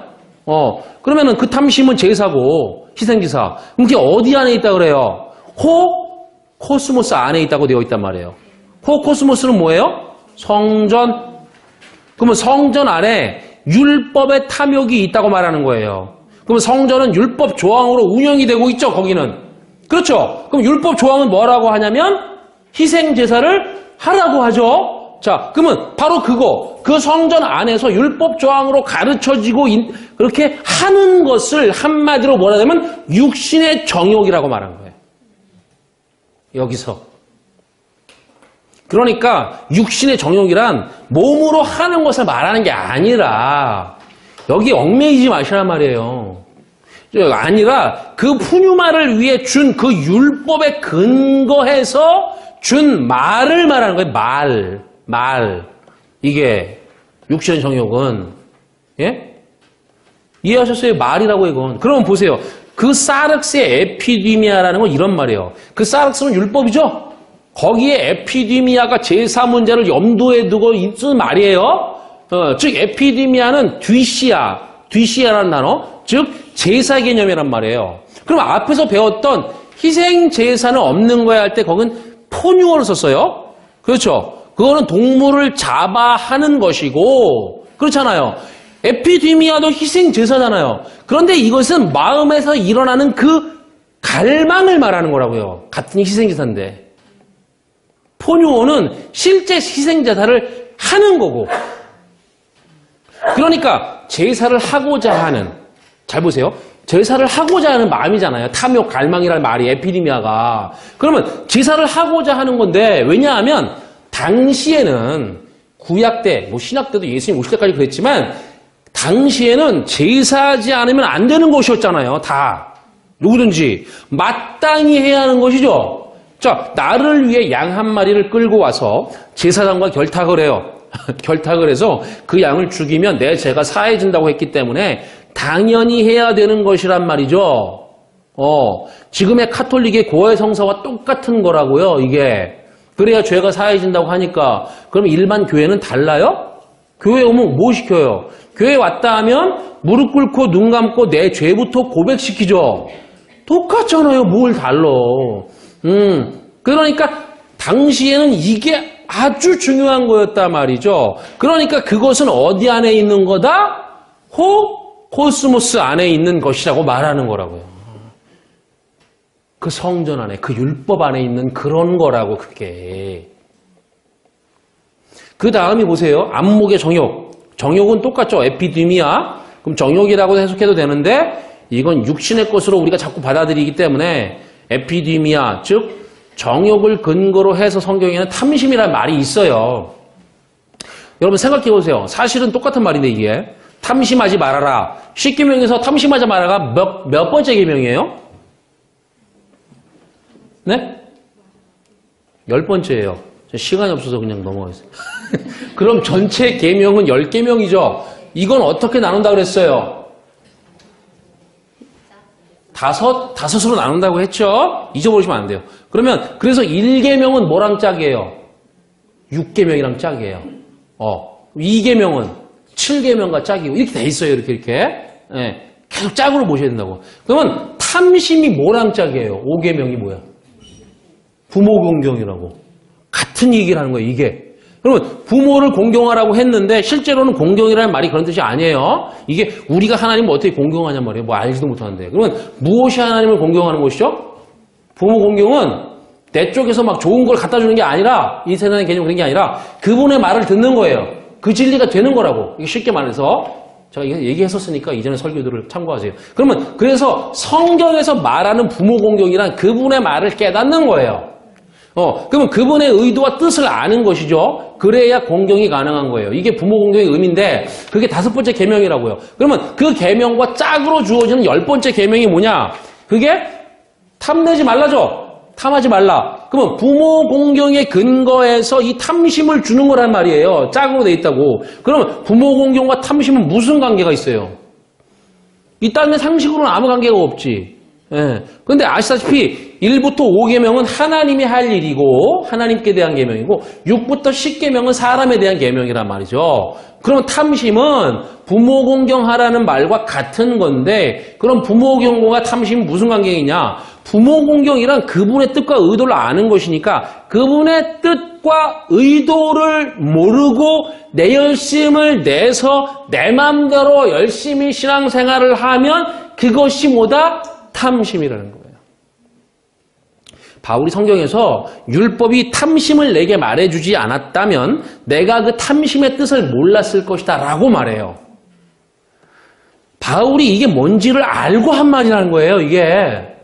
그러면은 그 탐심은 제사고 희생제사. 그럼 그게 어디 안에 있다 그래요? 코스모스 안에 있다고 되어 있단 말이에요. 코스모스는 뭐예요? 성전. 그러면 성전 안에 율법의 탐욕이 있다고 말하는 거예요. 그럼 성전은 율법 조항으로 운영이 되고 있죠, 거기는. 그렇죠? 그럼 율법 조항은 뭐라고 하냐면 희생제사를 하라고 하죠. 자, 그러면 바로 그 성전 안에서 율법 조항으로 가르쳐지고 그렇게 하는 것을 한마디로 뭐라 하냐면 육신의 정욕이라고 말한 거예요. 여기서. 그러니까 육신의 정욕이란 몸으로 하는 것을 말하는 게 아니라 여기 얽매이지 마시란 말이에요. 아니라 그 푸뉴마를 위해 준 그 율법에 근거해서 준 말을 말하는 거예요. 말. 이게 육신의 정욕은 예? 이해하셨어요? 말이라고 이건. 그러면 보세요. 그 사륵스의 에피디미아라는 건 이런 말이에요. 그 사륵스는 율법이죠? 거기에 에피디미아가 제사 문제를 염두에 두고 쓰는 말이에요. 즉 에피디미아는 뒤시아라는 단어, 즉 제사 개념이란 말이에요. 그럼 앞에서 배웠던 희생 제사는 없는 거야 할 때 거긴 포뉴어를 썼어요. 그렇죠? 그거는 동물을 잡아 하는 것이고 그렇잖아요. 에피디미아도 희생 제사잖아요. 그런데 이것은 마음에서 일어나는 그 갈망을 말하는 거라고요. 같은 희생 제사인데. 포뉴어는 실제 희생제사를 하는 거고 그러니까 제사를 하고자 하는 잘 보세요. 제사를 하고자 하는 마음이잖아요. 탐욕, 갈망이라는 말이 에피디미아가. 그러면 제사를 하고자 하는 건데 왜냐하면 당시에는 구약 때, 신약 때도 예수님 오실 때까지 그랬지만 당시에는 제사하지 않으면 안 되는 것이었잖아요. 다. 누구든지 마땅히 해야 하는 것이죠. 자, 나를 위해 양 한 마리를 끌고 와서 제사장과 결탁을 해요. 결탁을 해서 그 양을 죽이면 내 죄가 사해진다고 했기 때문에 당연히 해야 되는 것이란 말이죠. 지금의 카톨릭의 고해 성사와 똑같은 거라고요, 이게. 그래야 죄가 사해진다고 하니까. 그럼 일반 교회는 달라요? 교회 오면 뭐 시켜요? 교회 왔다 하면 무릎 꿇고 눈 감고 내 죄부터 고백시키죠. 똑같잖아요, 뭘 달러. 그러니까 당시에는 이게 아주 중요한 거였단 말이죠. 그러니까 그것은 어디 안에 있는 거다? 코스모스 안에 있는 것이라고 말하는 거라고요. 그 성전 안에, 그 율법 안에 있는 그런 거라고 그게. 그 다음이 보세요. 안목의 정욕. 정욕은 똑같죠. 에피디미아. 그럼 정욕이라고 해석해도 되는데 이건 육신의 것으로 우리가 자꾸 받아들이기 때문에 에피디미아, 즉 정욕을 근거로 해서 성경에는 탐심이라는 말이 있어요. 여러분 생각해 보세요. 사실은 똑같은 말인데 이게 탐심하지 말아라. 10계명에서 탐심하지 말아가 몇 번째 계명이에요? 네? 10번째예요. 시간이 없어서 그냥 넘어가겠어요. 그럼 전체 계명은 10계명이죠. 이건 어떻게 나눈다 그랬어요? 다섯으로 나눈다고 했죠? 잊어버리시면 안 돼요. 그러면, 그래서 1계명은 뭐랑 짝이에요? 6계명이랑 짝이에요. 2계명은 7계명과 짝이고, 이렇게 돼 있어요, 이렇게. 예, 계속 짝으로 보셔야 된다고. 그러면 탐심이 뭐랑 짝이에요? 5계명이 뭐야? 부모 공경이라고. 같은 얘기를 하는 거예요, 이게. 그러면 부모를 공경하라고 했는데 실제로는 공경이라는 말이 그런 뜻이 아니에요. 이게 우리가 하나님을 어떻게 공경하냔 말이에요. 뭐 알지도 못하는데. 그러면 무엇이 하나님을 공경하는 것이죠? 부모 공경은 내 쪽에서 막 좋은 걸 갖다 주는 게 아니라 이 세상의 개념 그런 게 아니라 그분의 말을 듣는 거예요. 그 진리가 되는 거라고. 이게 쉽게 말해서 제가 얘기했었으니까 이전에 설교들을 참고하세요. 그러면 그래서 성경에서 말하는 부모 공경이란 그분의 말을 깨닫는 거예요. 그러면 그분의 의도와 뜻을 아는 것이죠. 그래야 공경이 가능한 거예요. 이게 부모 공경의 의미인데 그게 5번째 계명이라고요. 그러면 그 계명과 짝으로 주어지는 10번째 계명이 뭐냐? 그게 탐내지 말라죠. 탐하지 말라. 그럼 그러면 부모 공경의 근거에서 이 탐심을 주는 거란 말이에요. 짝으로 돼 있다고. 그러면 부모 공경과 탐심은 무슨 관계가 있어요? 이 땅의 상식으로는 아무 관계가 없지. 예. 근데 아시다시피 1부터 5계명은 하나님이 할 일이고 하나님께 대한 계명이고 6부터 10계명은 사람에 대한 계명이란 말이죠. 그럼 탐심은 부모 공경하라는 말과 같은 건데 그럼 부모 공경과 탐심은 무슨 관계이냐? 부모 공경이란 그분의 뜻과 의도를 아는 것이니까 그분의 뜻과 의도를 모르고 내 열심을 내서 내 마음대로 열심히 신앙생활을 하면 그것이 뭐다? 탐심이라는 거예요. 바울이 성경에서 율법이 탐심을 내게 말해주지 않았다면 내가 그 탐심의 뜻을 몰랐을 것이다 라고 말해요. 바울이 이게 뭔지를 알고 한 말이라는 거예요. 이게.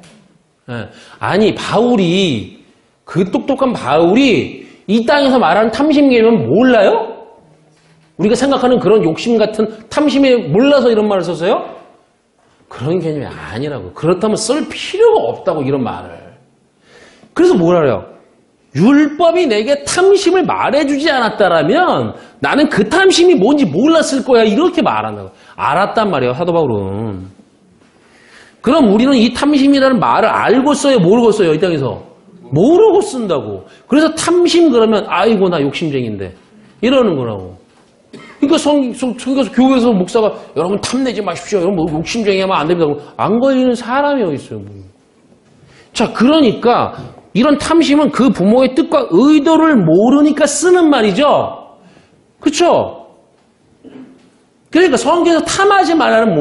아니 바울이 그 똑똑한 바울이 이 땅에서 말하는 탐심 개념은 몰라요? 우리가 생각하는 그런 욕심 같은 탐심이 몰라서 이런 말을 썼어요? 그런 개념이 아니라고. 그렇다면 쓸 필요가 없다고 이런 말을. 그래서 뭐라래요? 율법이 내게 탐심을 말해주지 않았다라면 나는 그 탐심이 뭔지 몰랐을 거야. 이렇게 말한다고. 알았단 말이에요. 사도 바울은. 그럼 우리는 이 탐심이라는 말을 알고 써요? 모르고 써요? 이 땅에서? 모르고 쓴다고. 그래서 탐심 그러면 아이고 나 욕심쟁인데 이러는 거라고. 그러니까 교회에서 목사가 여러분 탐내지 마십시오. 여러분 뭐 욕심쟁이 하면 안 됩니다. 안 걸리는 사람이 어디 있어요. 자, 그러니까 이런 탐심은 그 부모의 뜻과 의도를 모르니까 쓰는 말이죠. 그렇죠? 그러니까 성경에서 탐하지 말라는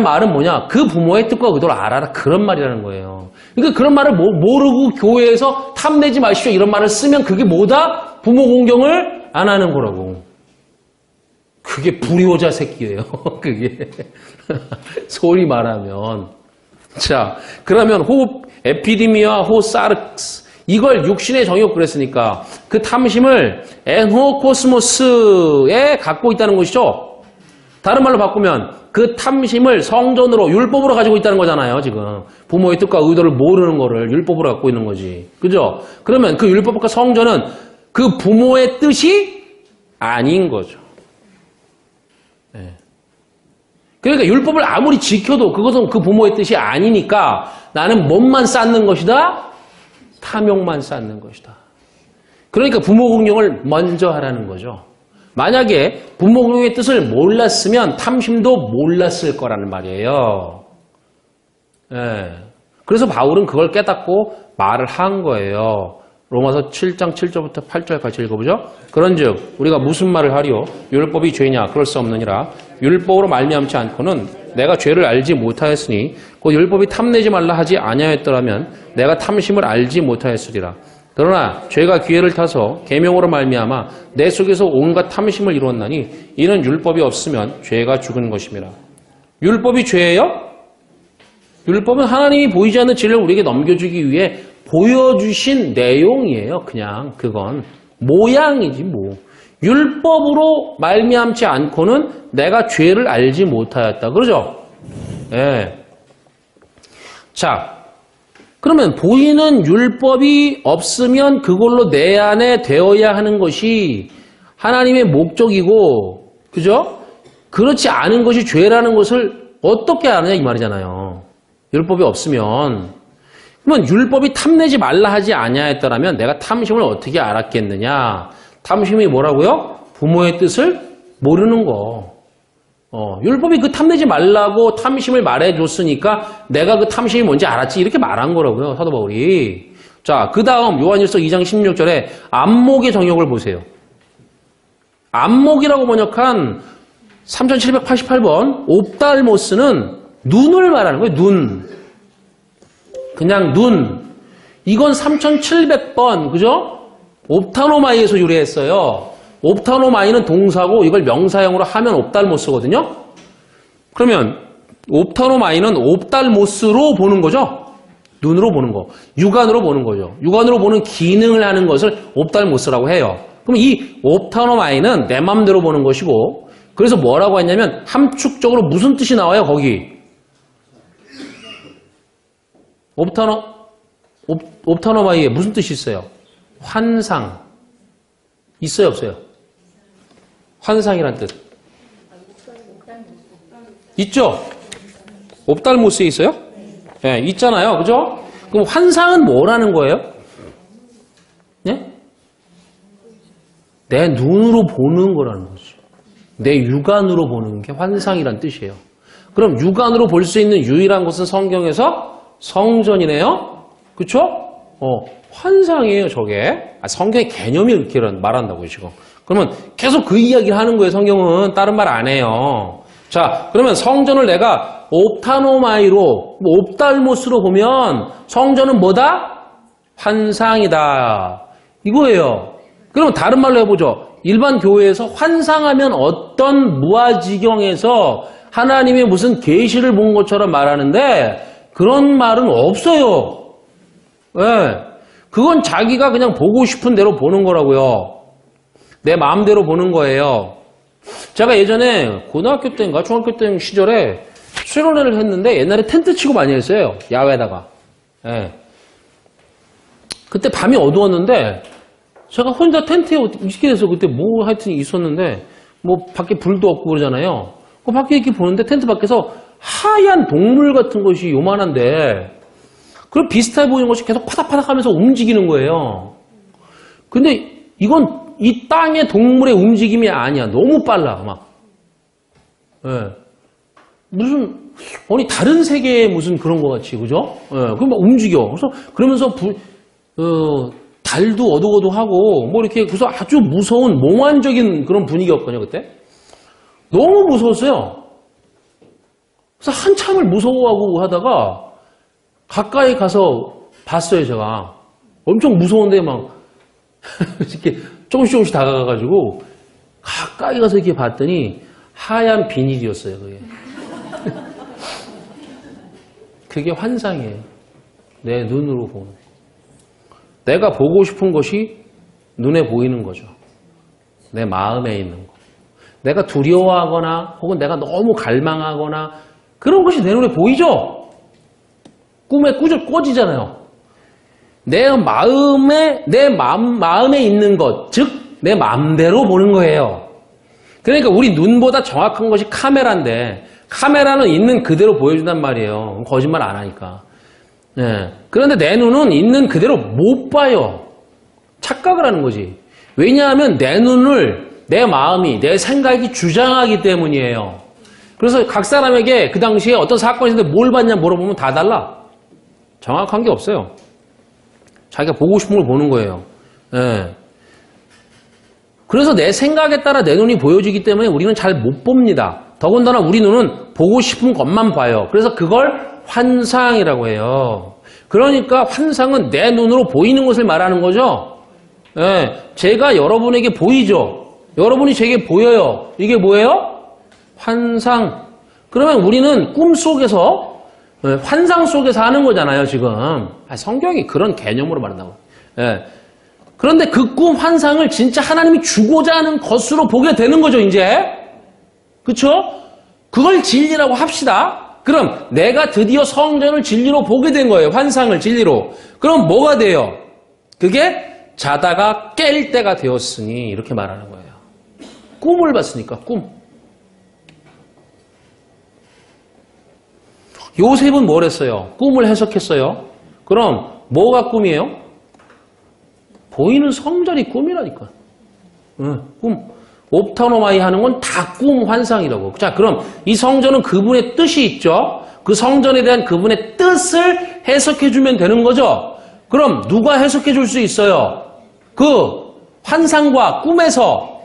말은 뭐냐? 그 부모의 뜻과 의도를 알아라. 그런 말이라는 거예요. 그러니까 그런 말을 모르고 교회에서 탐내지 마십시오. 이런 말을 쓰면 그게 뭐다? 부모 공경을 안 하는 거라고. 그게 불효자 새끼예요. 그게. 소위 말하면. 자, 그러면 에피디미와 사르크스. 이걸 육신의 정욕 그랬으니까 그 탐심을 엔호코스모스에 갖고 있다는 것이죠. 다른 말로 바꾸면 그 탐심을 성전으로 율법으로 가지고 있다는 거잖아요. 지금 부모의 뜻과 의도를 모르는 거를 율법으로 갖고 있는 거지. 그죠? 그러면 그 율법과 성전은 그 부모의 뜻이 아닌 거죠. 네. 그러니까 율법을 아무리 지켜도 그것은 그 부모의 뜻이 아니니까 나는 뭔만 쌓는 것이다? 탐욕만 쌓는 것이다. 그러니까 부모 공경을 먼저 하라는 거죠. 만약에 부모 공경의 뜻을 몰랐으면 탐심도 몰랐을 거라는 말이에요. 예. 그래서 바울은 그걸 깨닫고 말을 한 거예요. 로마서 7장 7절부터 8절까지 읽어보죠. 그런즉 우리가 무슨 말을 하리요? 율법이 죄냐? 그럴 수 없느니라. 율법으로 말미암지 않고는 내가 죄를 알지 못하였으니 곧 율법이 탐내지 말라 하지 아니하였더라면 내가 탐심을 알지 못하였으리라. 그러나 죄가 기회를 타서 계명으로 말미암아 내 속에서 온갖 탐심을 이루었나니 이는 율법이 없으면 죄가 죽은 것임이라. 율법이 죄예요? 율법은 하나님이 보이지 않는 진리를 우리에게 넘겨주기 위해 보여주신 내용이에요. 그냥 그건 모양이지 뭐. 율법으로 말미암지 않고는 내가 죄를 알지 못하였다. 그러죠? 예. 자, 그러면 보이는 율법이 없으면 그걸로 내 안에 되어야 하는 것이 하나님의 목적이고, 그죠? 그렇지 않은 것이 죄라는 것을 어떻게 아느냐 이 말이잖아요. 율법이 없으면. 그러면 율법이 탐내지 말라 하지 아니하였더라면 내가 탐심을 어떻게 알았겠느냐? 탐심이 뭐라고요? 부모의 뜻을 모르는 거. 율법이 그 탐내지 말라고 탐심을 말해줬으니까 내가 그 탐심이 뭔지 알았지 이렇게 말한 거라고요. 사도 바울이. 자, 그 다음 요한일서 2장 16절에 안목의 정욕을 보세요. 안목이라고 번역한 3788번 옵달모스는 눈을 말하는 거예요. 눈. 그냥 눈. 이건 3700번 그죠? 옵타노마이에서 유래했어요. 옵타노마이는 동사고 이걸 명사형으로 하면 옵달모스거든요. 그러면 옵타노마이는 옵달모스로 보는 거죠. 눈으로 보는 거. 육안으로 보는 거죠. 육안으로 보는 기능을 하는 것을 옵달모스라고 해요. 그럼 이 옵타노마이는 내 맘대로 보는 것이고 그래서 뭐라고 했냐면 함축적으로 무슨 뜻이 나와요? 거기. 옵타노마이에 무슨 뜻이 있어요? 환상. 있어요, 없어요? 환상이란 뜻. 있죠? 옵달모스에 있어요? 네, 있잖아요. 그죠? 그럼 환상은 뭐라는 거예요? 네? 내 눈으로 보는 거라는 거죠. 내 육안으로 보는 게 환상이란 뜻이에요. 그럼 육안으로 볼 수 있는 유일한 곳은 성경에서 성전이네요. 그쵸? 환상이에요, 저게. 성경의 개념이 그렇게 말한다고요, 지금. 그러면 계속 그 이야기를 하는 거예요, 성경은. 다른 말 안 해요. 자, 그러면 성전을 내가 옵타노마이로, 옵달모스로 보면 성전은 뭐다? 환상이다. 이거예요. 그러면 다른 말로 해보죠. 일반 교회에서 환상하면 어떤 무아지경에서 하나님의 무슨 계시를 본 것처럼 말하는데 그런 말은 없어요. 네. 그건 자기가 그냥 보고 싶은 대로 보는 거라고요. 내 마음대로 보는 거예요. 제가 예전에 고등학교 때인가 중학교 때 시절에 수련회를 했는데 옛날에 텐트 치고 많이 했어요. 야외에다가. 네. 그때 밤이 어두웠는데 제가 혼자 텐트에 있게 돼서 그때 뭐 하여튼 있었는데 뭐 밖에 불도 없고 그러잖아요. 그 밖에 이렇게 보는데 텐트 밖에서 하얀 동물 같은 것이 요만한데 그런 비슷해 보이는 것이 계속 파닥파닥 하면서 움직이는 거예요. 근데 이건 이 땅의 동물의 움직임이 아니야. 너무 빨라, 막. 예. 무슨, 아니, 다른 세계의 무슨 그런 것 같이, 그죠? 예. 그럼 막 움직여. 그러면서 달도 어두어두하고, 뭐 이렇게, 그래서 아주 무서운, 몽환적인 그런 분위기였거든요, 그때. 너무 무서웠어요. 그래서 한참을 무서워하고 하다가, 가까이 가서 봤어요, 제가. 엄청 무서운데 막, 이렇게 조금씩 다가가가지고, 가까이 가서 이렇게 봤더니, 하얀 비닐이었어요, 그게. 그게 환상이에요. 내 눈으로 보는. 내가 보고 싶은 것이 눈에 보이는 거죠. 내 마음에 있는 거. 내가 두려워하거나, 혹은 내가 너무 갈망하거나, 그런 것이 내 눈에 보이죠? 꿈에 꽂이잖아요. 내 마음에 있는 것, 즉, 내 마음대로 보는 거예요. 그러니까 우리 눈보다 정확한 것이 카메라인데, 카메라는 있는 그대로 보여준단 말이에요. 거짓말 안 하니까. 네. 그런데 내 눈은 있는 그대로 못 봐요. 착각을 하는 거지. 왜냐하면 내 눈을 내 마음이, 내 생각이 주장하기 때문이에요. 그래서 각 사람에게 그 당시에 어떤 사건이 있는데 뭘 봤냐 물어보면 다 달라. 정확한 게 없어요. 자기가 보고 싶은 걸 보는 거예요. 네. 그래서 내 생각에 따라 내 눈이 보여지기 때문에 우리는 잘 못 봅니다. 더군다나 우리 눈은 보고 싶은 것만 봐요. 그래서 그걸 환상이라고 해요. 그러니까 환상은 내 눈으로 보이는 것을 말하는 거죠. 네. 제가 여러분에게 보이죠. 여러분이 제게 보여요. 이게 뭐예요? 환상. 그러면 우리는 꿈속에서 환상 속에서 하는 거잖아요, 지금. 성경이 그런 개념으로 말한다고. 예. 그런데 그 꿈 환상을 진짜 하나님이 주고자 하는 것으로 보게 되는 거죠, 이제. 그쵸? 그걸 진리라고 합시다. 그럼 내가 드디어 성전을 진리로 보게 된 거예요, 환상을 진리로. 그럼 뭐가 돼요? 그게 자다가 깰 때가 되었으니 이렇게 말하는 거예요. 꿈을 봤으니까, 꿈. 요셉은 뭘 했어요? 꿈을 해석했어요. 그럼 뭐가 꿈이에요? 보이는 성전이 꿈이라니까. 꿈. 옵타노마이 하는 건 다 꿈 환상이라고. 자, 그럼 이 성전은 그분의 뜻이 있죠. 그 성전에 대한 그분의 뜻을 해석해주면 되는 거죠. 그럼 누가 해석해줄 수 있어요? 그 환상과 꿈에서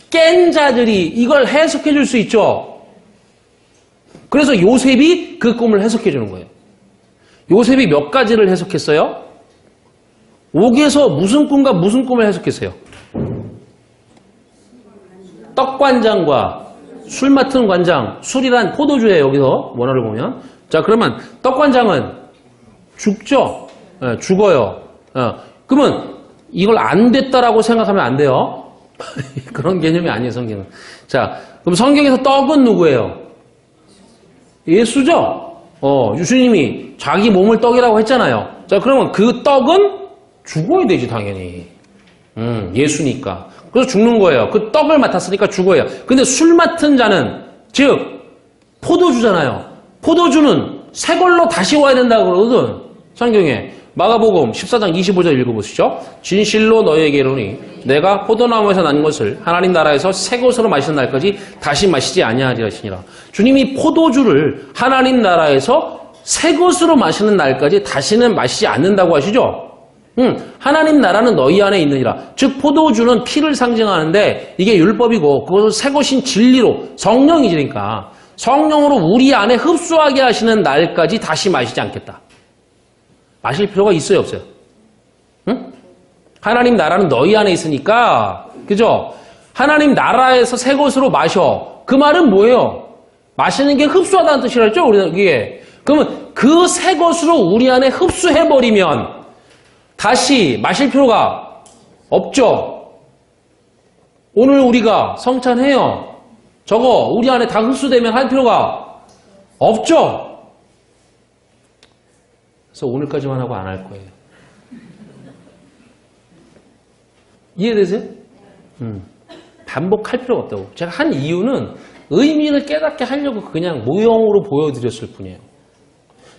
깬 자들이 이걸 해석해줄 수 있죠. 그래서 요셉이 그 꿈을 해석해 주는 거예요. 요셉이 몇 가지를 해석했어요? 옥에서 무슨 꿈과 무슨 꿈을 해석했어요? 떡관장과 술 맡은 관장, 술이란 포도주예요, 여기서 원어를 보면. 자, 그러면 떡관장은 죽죠? 네, 죽어요. 그러면 이걸 안 됐다라고 생각하면 안 돼요. 그런 개념이 아니에요, 성경은. 자, 그럼 성경에서 떡은 누구예요? 예수죠? 예수님이 자기 몸을 떡이라고 했잖아요. 자, 그러면 그 떡은 죽어야 되지, 당연히. 예수니까. 그래서 죽는 거예요. 그 떡을 맡았으니까 죽어요. 근데 술 맡은 자는, 즉, 포도주잖아요. 포도주는 새 걸로 다시 와야 된다고 그러거든. 성경에. 마가복음 14장 25절 읽어보시죠. 진실로 너희에게 이르노니 내가 포도나무에서 난 것을 하나님 나라에서 새 것으로 마시는 날까지 다시 마시지 아니하리라 하시니라. 주님이 포도주를 하나님 나라에서 새 것으로 마시는 날까지 다시는 마시지 않는다고 하시죠. 하나님 나라는 너희 안에 있느니라. 즉 포도주는 피를 상징하는데 이게 율법이고 그것은 새 것인 진리로 성령이니까 성령으로 우리 안에 흡수하게 하시는 날까지 다시 마시지 않겠다. 마실 필요가 있어요, 없어요? 응? 하나님 나라는 너희 안에 있으니까, 그죠? 하나님 나라에서 새 것으로 마셔. 그 말은 뭐예요? 마시는 게 흡수하다는 뜻이라 했죠, 우리는 그게. 그러면 그 새 것으로 우리 안에 흡수해버리면 다시 마실 필요가 없죠. 오늘 우리가 성찬해요. 저거 우리 안에 다 흡수되면 할 필요가 없죠. 그래서 오늘까지만 하고 안 할 거예요. 이해되세요? 반복할 필요가 없다고. 제가 한 이유는 의미를 깨닫게 하려고 그냥 모형으로 보여드렸을 뿐이에요.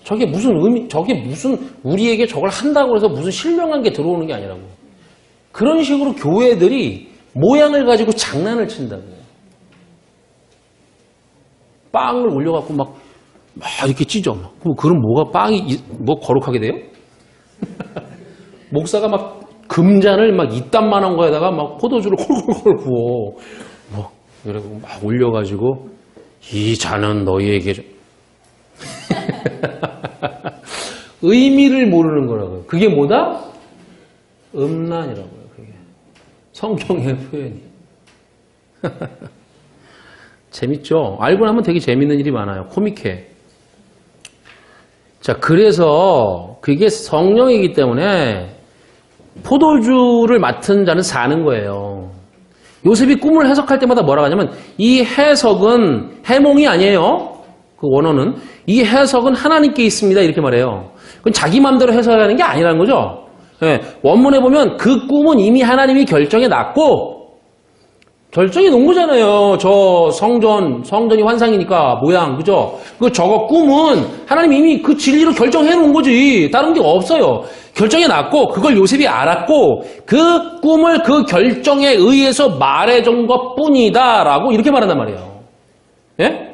저게 무슨 우리에게 저걸 한다고 해서 무슨 신령한 게 들어오는 게 아니라고. 그런 식으로 교회들이 모양을 가지고 장난을 친다고. 빵을 올려갖고 막 이렇게 찢어. 그럼 뭐가 빵이 거룩하게 돼요? 목사가 막 금잔을 막 이딴만한 거에다가 막 포도주를 콜콜콜 부어. 그리고 막 올려가지고 이 잔은 너희에게 의미를 모르는 거라고요. 그게 뭐다? 음란이라고요. 그게 성경의 표현이. 재밌죠? 알고 나면 되게 재밌는 일이 많아요. 코믹해. 자, 그래서 그게 성령이기 때문에 포도주를 맡은 자는 사는 거예요. 요셉이 꿈을 해석할 때마다 뭐라고 하냐면 이 해석은 해몽이 아니에요. 그 원어는 이 해석은 하나님께 있습니다. 이렇게 말해요. 그건 자기 마음대로 해석하는 게 아니라는 거죠. 네, 원문에 보면 그 꿈은 이미 하나님이 결정해 놨고 결정해 놓은 거잖아요. 저 성전이 환상이니까 모양, 그죠? 저거 꿈은 하나님이 이미 그 진리로 결정해 놓은 거지. 다른 게 없어요. 결정해 놨고 그걸 요셉이 알았고 그 꿈을 그 결정에 의해서 말해준 것뿐이다라고 이렇게 말한단 말이에요. 예?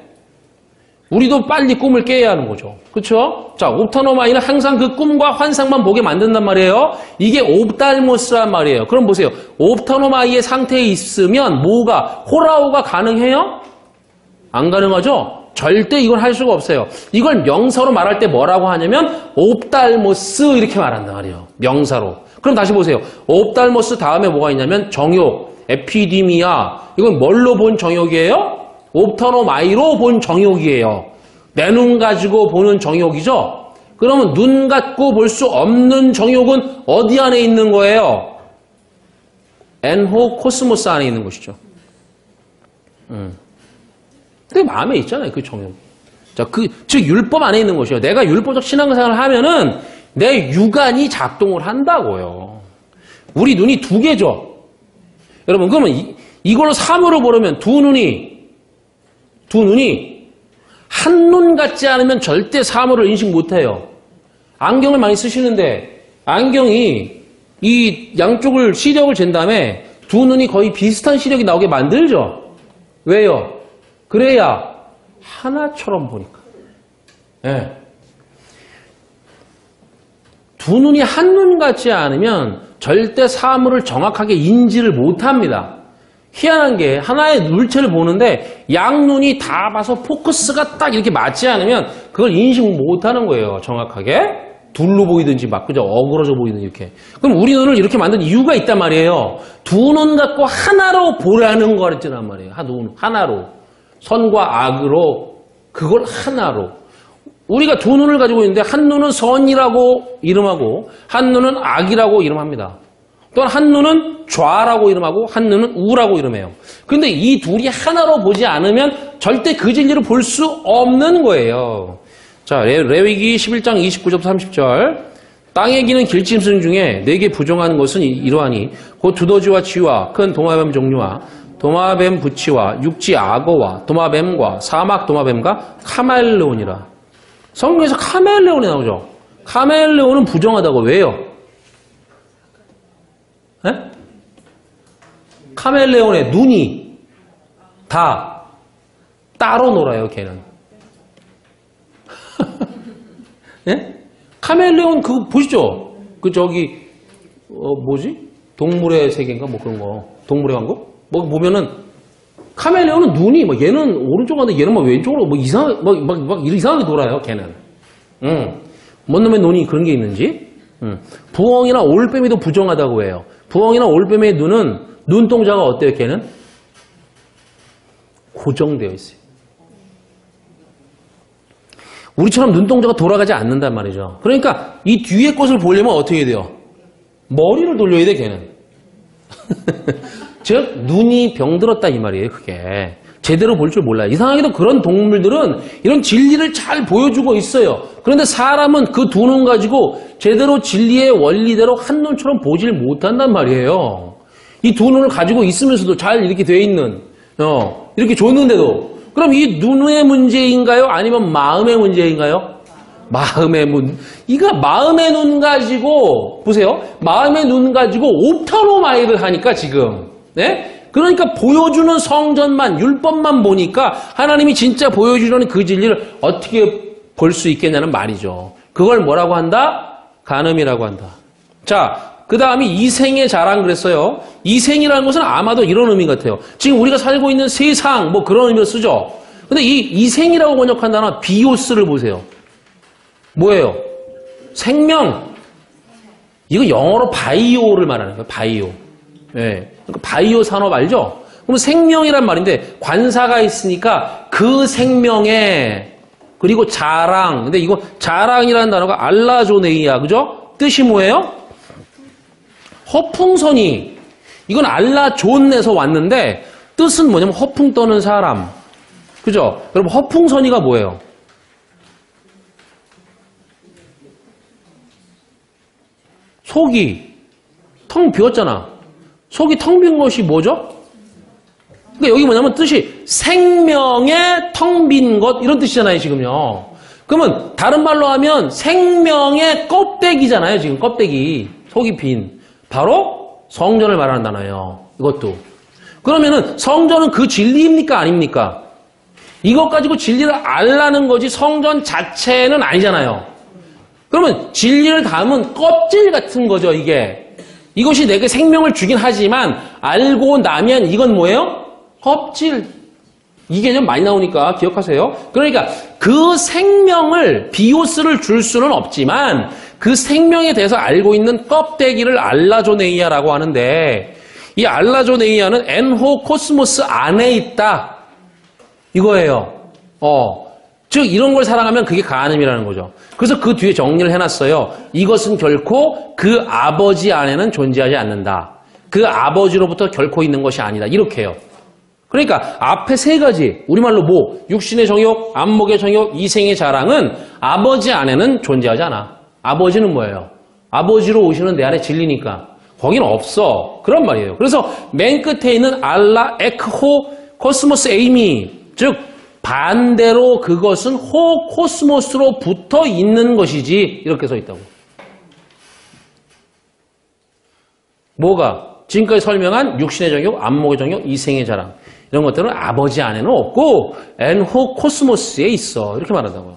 우리도 빨리 꿈을 깨야 하는 거죠. 그렇죠? 자, 옵타노마이는 항상 그 꿈과 환상만 보게 만든단 말이에요. 이게 옵달모스란 말이에요. 그럼 보세요. 옵타노마이의 상태에 있으면 뭐가 호라오가 가능해요? 안 가능하죠? 절대 이걸 할 수가 없어요. 이걸 명사로 말할 때 뭐라고 하냐면 옵달모스 이렇게 말한단 말이에요. 명사로. 그럼 다시 보세요. 옵달모스 다음에 뭐가 있냐면 정욕, 에피디미아. 이건 뭘로 본 정욕이에요? 옵타노마이로 본 정욕이에요. 내 눈 가지고 보는 정욕이죠. 그러면 눈 갖고 볼 수 없는 정욕은 어디 안에 있는 거예요? 엔호 코스모스 안에 있는 것이죠. 내 마음에 있잖아요, 그 정욕. 자, 즉 율법 안에 있는 것이에요. 내가 율법적 신앙생활을 하면은 내 육안이 작동을 한다고요. 우리 눈이 두 개죠. 여러분, 그러면 이걸로 사물을 보려면 두 눈이 한눈 같지 않으면 절대 사물을 인식 못해요. 안경을 많이 쓰시는데 안경이 이 양쪽을 시력을 잰 다음에 두 눈이 거의 비슷한 시력이 나오게 만들죠. 왜요? 그래야 하나처럼 보니까. 네. 두 눈이 한눈 같지 않으면 절대 사물을 정확하게 인지를 못합니다. 희한한 게 하나의 물체를 보는데 양눈이 다 봐서 포커스가 딱 이렇게 맞지 않으면 그걸 인식 못하는 거예요. 정확하게. 둘로 보이든지 막 그죠? 어그러져 보이든지 이렇게. 그럼 우리 눈을 이렇게 만든 이유가 있단 말이에요. 두 눈 갖고 하나로 보라는 거랬단 말이에요. 하나로. 선과 악으로 그걸 하나로. 우리가 두 눈을 가지고 있는데 한 눈은 선이라고 이름하고 한 눈은 악이라고 이름합니다. 또한 한 눈은 좌라고 이름하고 한 눈은 우라고 이름해요. 근데 이 둘이 하나로 보지 않으면 절대 그 진리를 볼 수 없는 거예요. 자, 레위기 11장 29절 30절. 땅에 기는 길짐승 중에 내게 부정한 것은 이러하니 곧 두더지와 쥐와 큰 도마뱀 종류와 도마뱀 부치와 육지 악어와 도마뱀과 사막 도마뱀과 카멜레온이라. 성경에서 카멜레온이 나오죠. 카멜레온은 부정하다고. 왜요? 에? 카멜레온의 눈이 다 따로 놀아요, 걔는. 예? 카멜레온 그거 보시죠? 그 저기 뭐지? 동물의 세계인가 뭐 그런 거. 동물의 왕국? 뭐 보면은 카멜레온은 눈이 막 얘는 오른쪽 가는데 얘는 막 왼쪽으로 뭐 막 이상하게 돌아요, 걔는. 뭔 놈의 눈이 그런 게 있는지. 부엉이나 올빼미도 부정하다고 해요. 부엉이나 올빼미의 눈은 눈동자가 어때요, 걔는? 고정되어 있어요. 우리처럼 눈동자가 돌아가지 않는단 말이죠. 그러니까 이 뒤에 것을 보려면 어떻게 해야 돼요? 머리를 돌려야 돼, 걔는. 즉 눈이 병들었다 이 말이에요, 그게. 제대로 볼 줄 몰라요. 이상하게도 그런 동물들은 이런 진리를 잘 보여주고 있어요. 그런데 사람은 그 두 눈 가지고 제대로 진리의 원리대로 한 눈처럼 보질 못한단 말이에요. 이 두 눈을 가지고 있으면서도 잘 이렇게 돼 있는, 이렇게 줬는데도. 그럼 이 눈의 문제인가요? 아니면 마음의 문제인가요? 마음의 이거 마음의 눈 가지고, 보세요. 마음의 눈 가지고 옵타로마이를 하니까 지금, 네? 그러니까 보여주는 성전만, 율법만 보니까 하나님이 진짜 보여주려는 그 진리를 어떻게 볼 수 있겠냐는 말이죠. 그걸 뭐라고 한다? 간음이라고 한다. 자, 그 다음에 이생의 자랑 그랬어요. 이생이라는 것은 아마도 이런 의미 같아요. 지금 우리가 살고 있는 세상 뭐 그런 의미로 쓰죠. 근데 이 이생이라고 번역한 단어 비오스를 보세요. 뭐예요? 생명. 이거 영어로 바이오를 말하는 거예요. 바이오. 네. 그러니까 바이오 산업 알죠? 그럼 생명이란 말인데 관사가 있으니까 그 생명에 그리고 자랑. 근데 이거 자랑이라는 단어가 알라조네이야. 그죠? 뜻이 뭐예요? 허풍선이. 이건 알라존에서 왔는데 뜻은 뭐냐면 허풍 떠는 사람. 그죠? 여러분 허풍선이가 뭐예요? 속이 텅 비었잖아. 속이 텅 빈 것이 뭐죠? 그러니까 여기 뭐냐면 뜻이 생명의 텅 빈 것 이런 뜻이잖아요, 지금요. 그러면 다른 말로 하면 생명의 껍데기잖아요, 지금 껍데기. 속이 빈. 바로 성전을 말하는 단어예요. 이것도. 그러면은 성전은 그 진리입니까? 아닙니까? 이것 가지고 진리를 알라는 거지 성전 자체는 아니잖아요. 그러면 진리를 담은 껍질 같은 거죠, 이게. 이것이 내게 생명을 주긴 하지만 알고 나면 이건 뭐예요? 껍질. 이 개념 많이 나오니까 기억하세요. 그러니까 그 생명을 비오스를 줄 수는 없지만 그 생명에 대해서 알고 있는 껍데기를 알라조네이아라고 하는데 이 알라조네이아는 엔호 코스모스 안에 있다. 이거예요. 즉 이런 걸 사랑하면 그게 간음이라는 거죠. 그래서 그 뒤에 정리를 해놨어요. 이것은 결코 그 아버지 안에는 존재하지 않는다. 그 아버지로부터 결코 있는 것이 아니다. 이렇게 해요. 그러니까 앞에 세 가지 우리말로 뭐 육신의 정욕, 안목의 정욕, 이생의 자랑은 아버지 안에는 존재하지 않아. 아버지는 뭐예요? 아버지로 오시는 내 안에 진리니까 거기는 없어. 그런 말이에요. 그래서 맨 끝에 있는 알라 에크호 코스모스 에이미 즉 반대로 그것은 호 코스모스로 붙어 있는 것이지 이렇게 써 있다고. 뭐가? 지금까지 설명한 육신의 정욕, 안목의 정욕, 이생의 자랑 이런 것들은 아버지 안에는 없고 엔호 코스모스에 있어. 이렇게 말한다고요.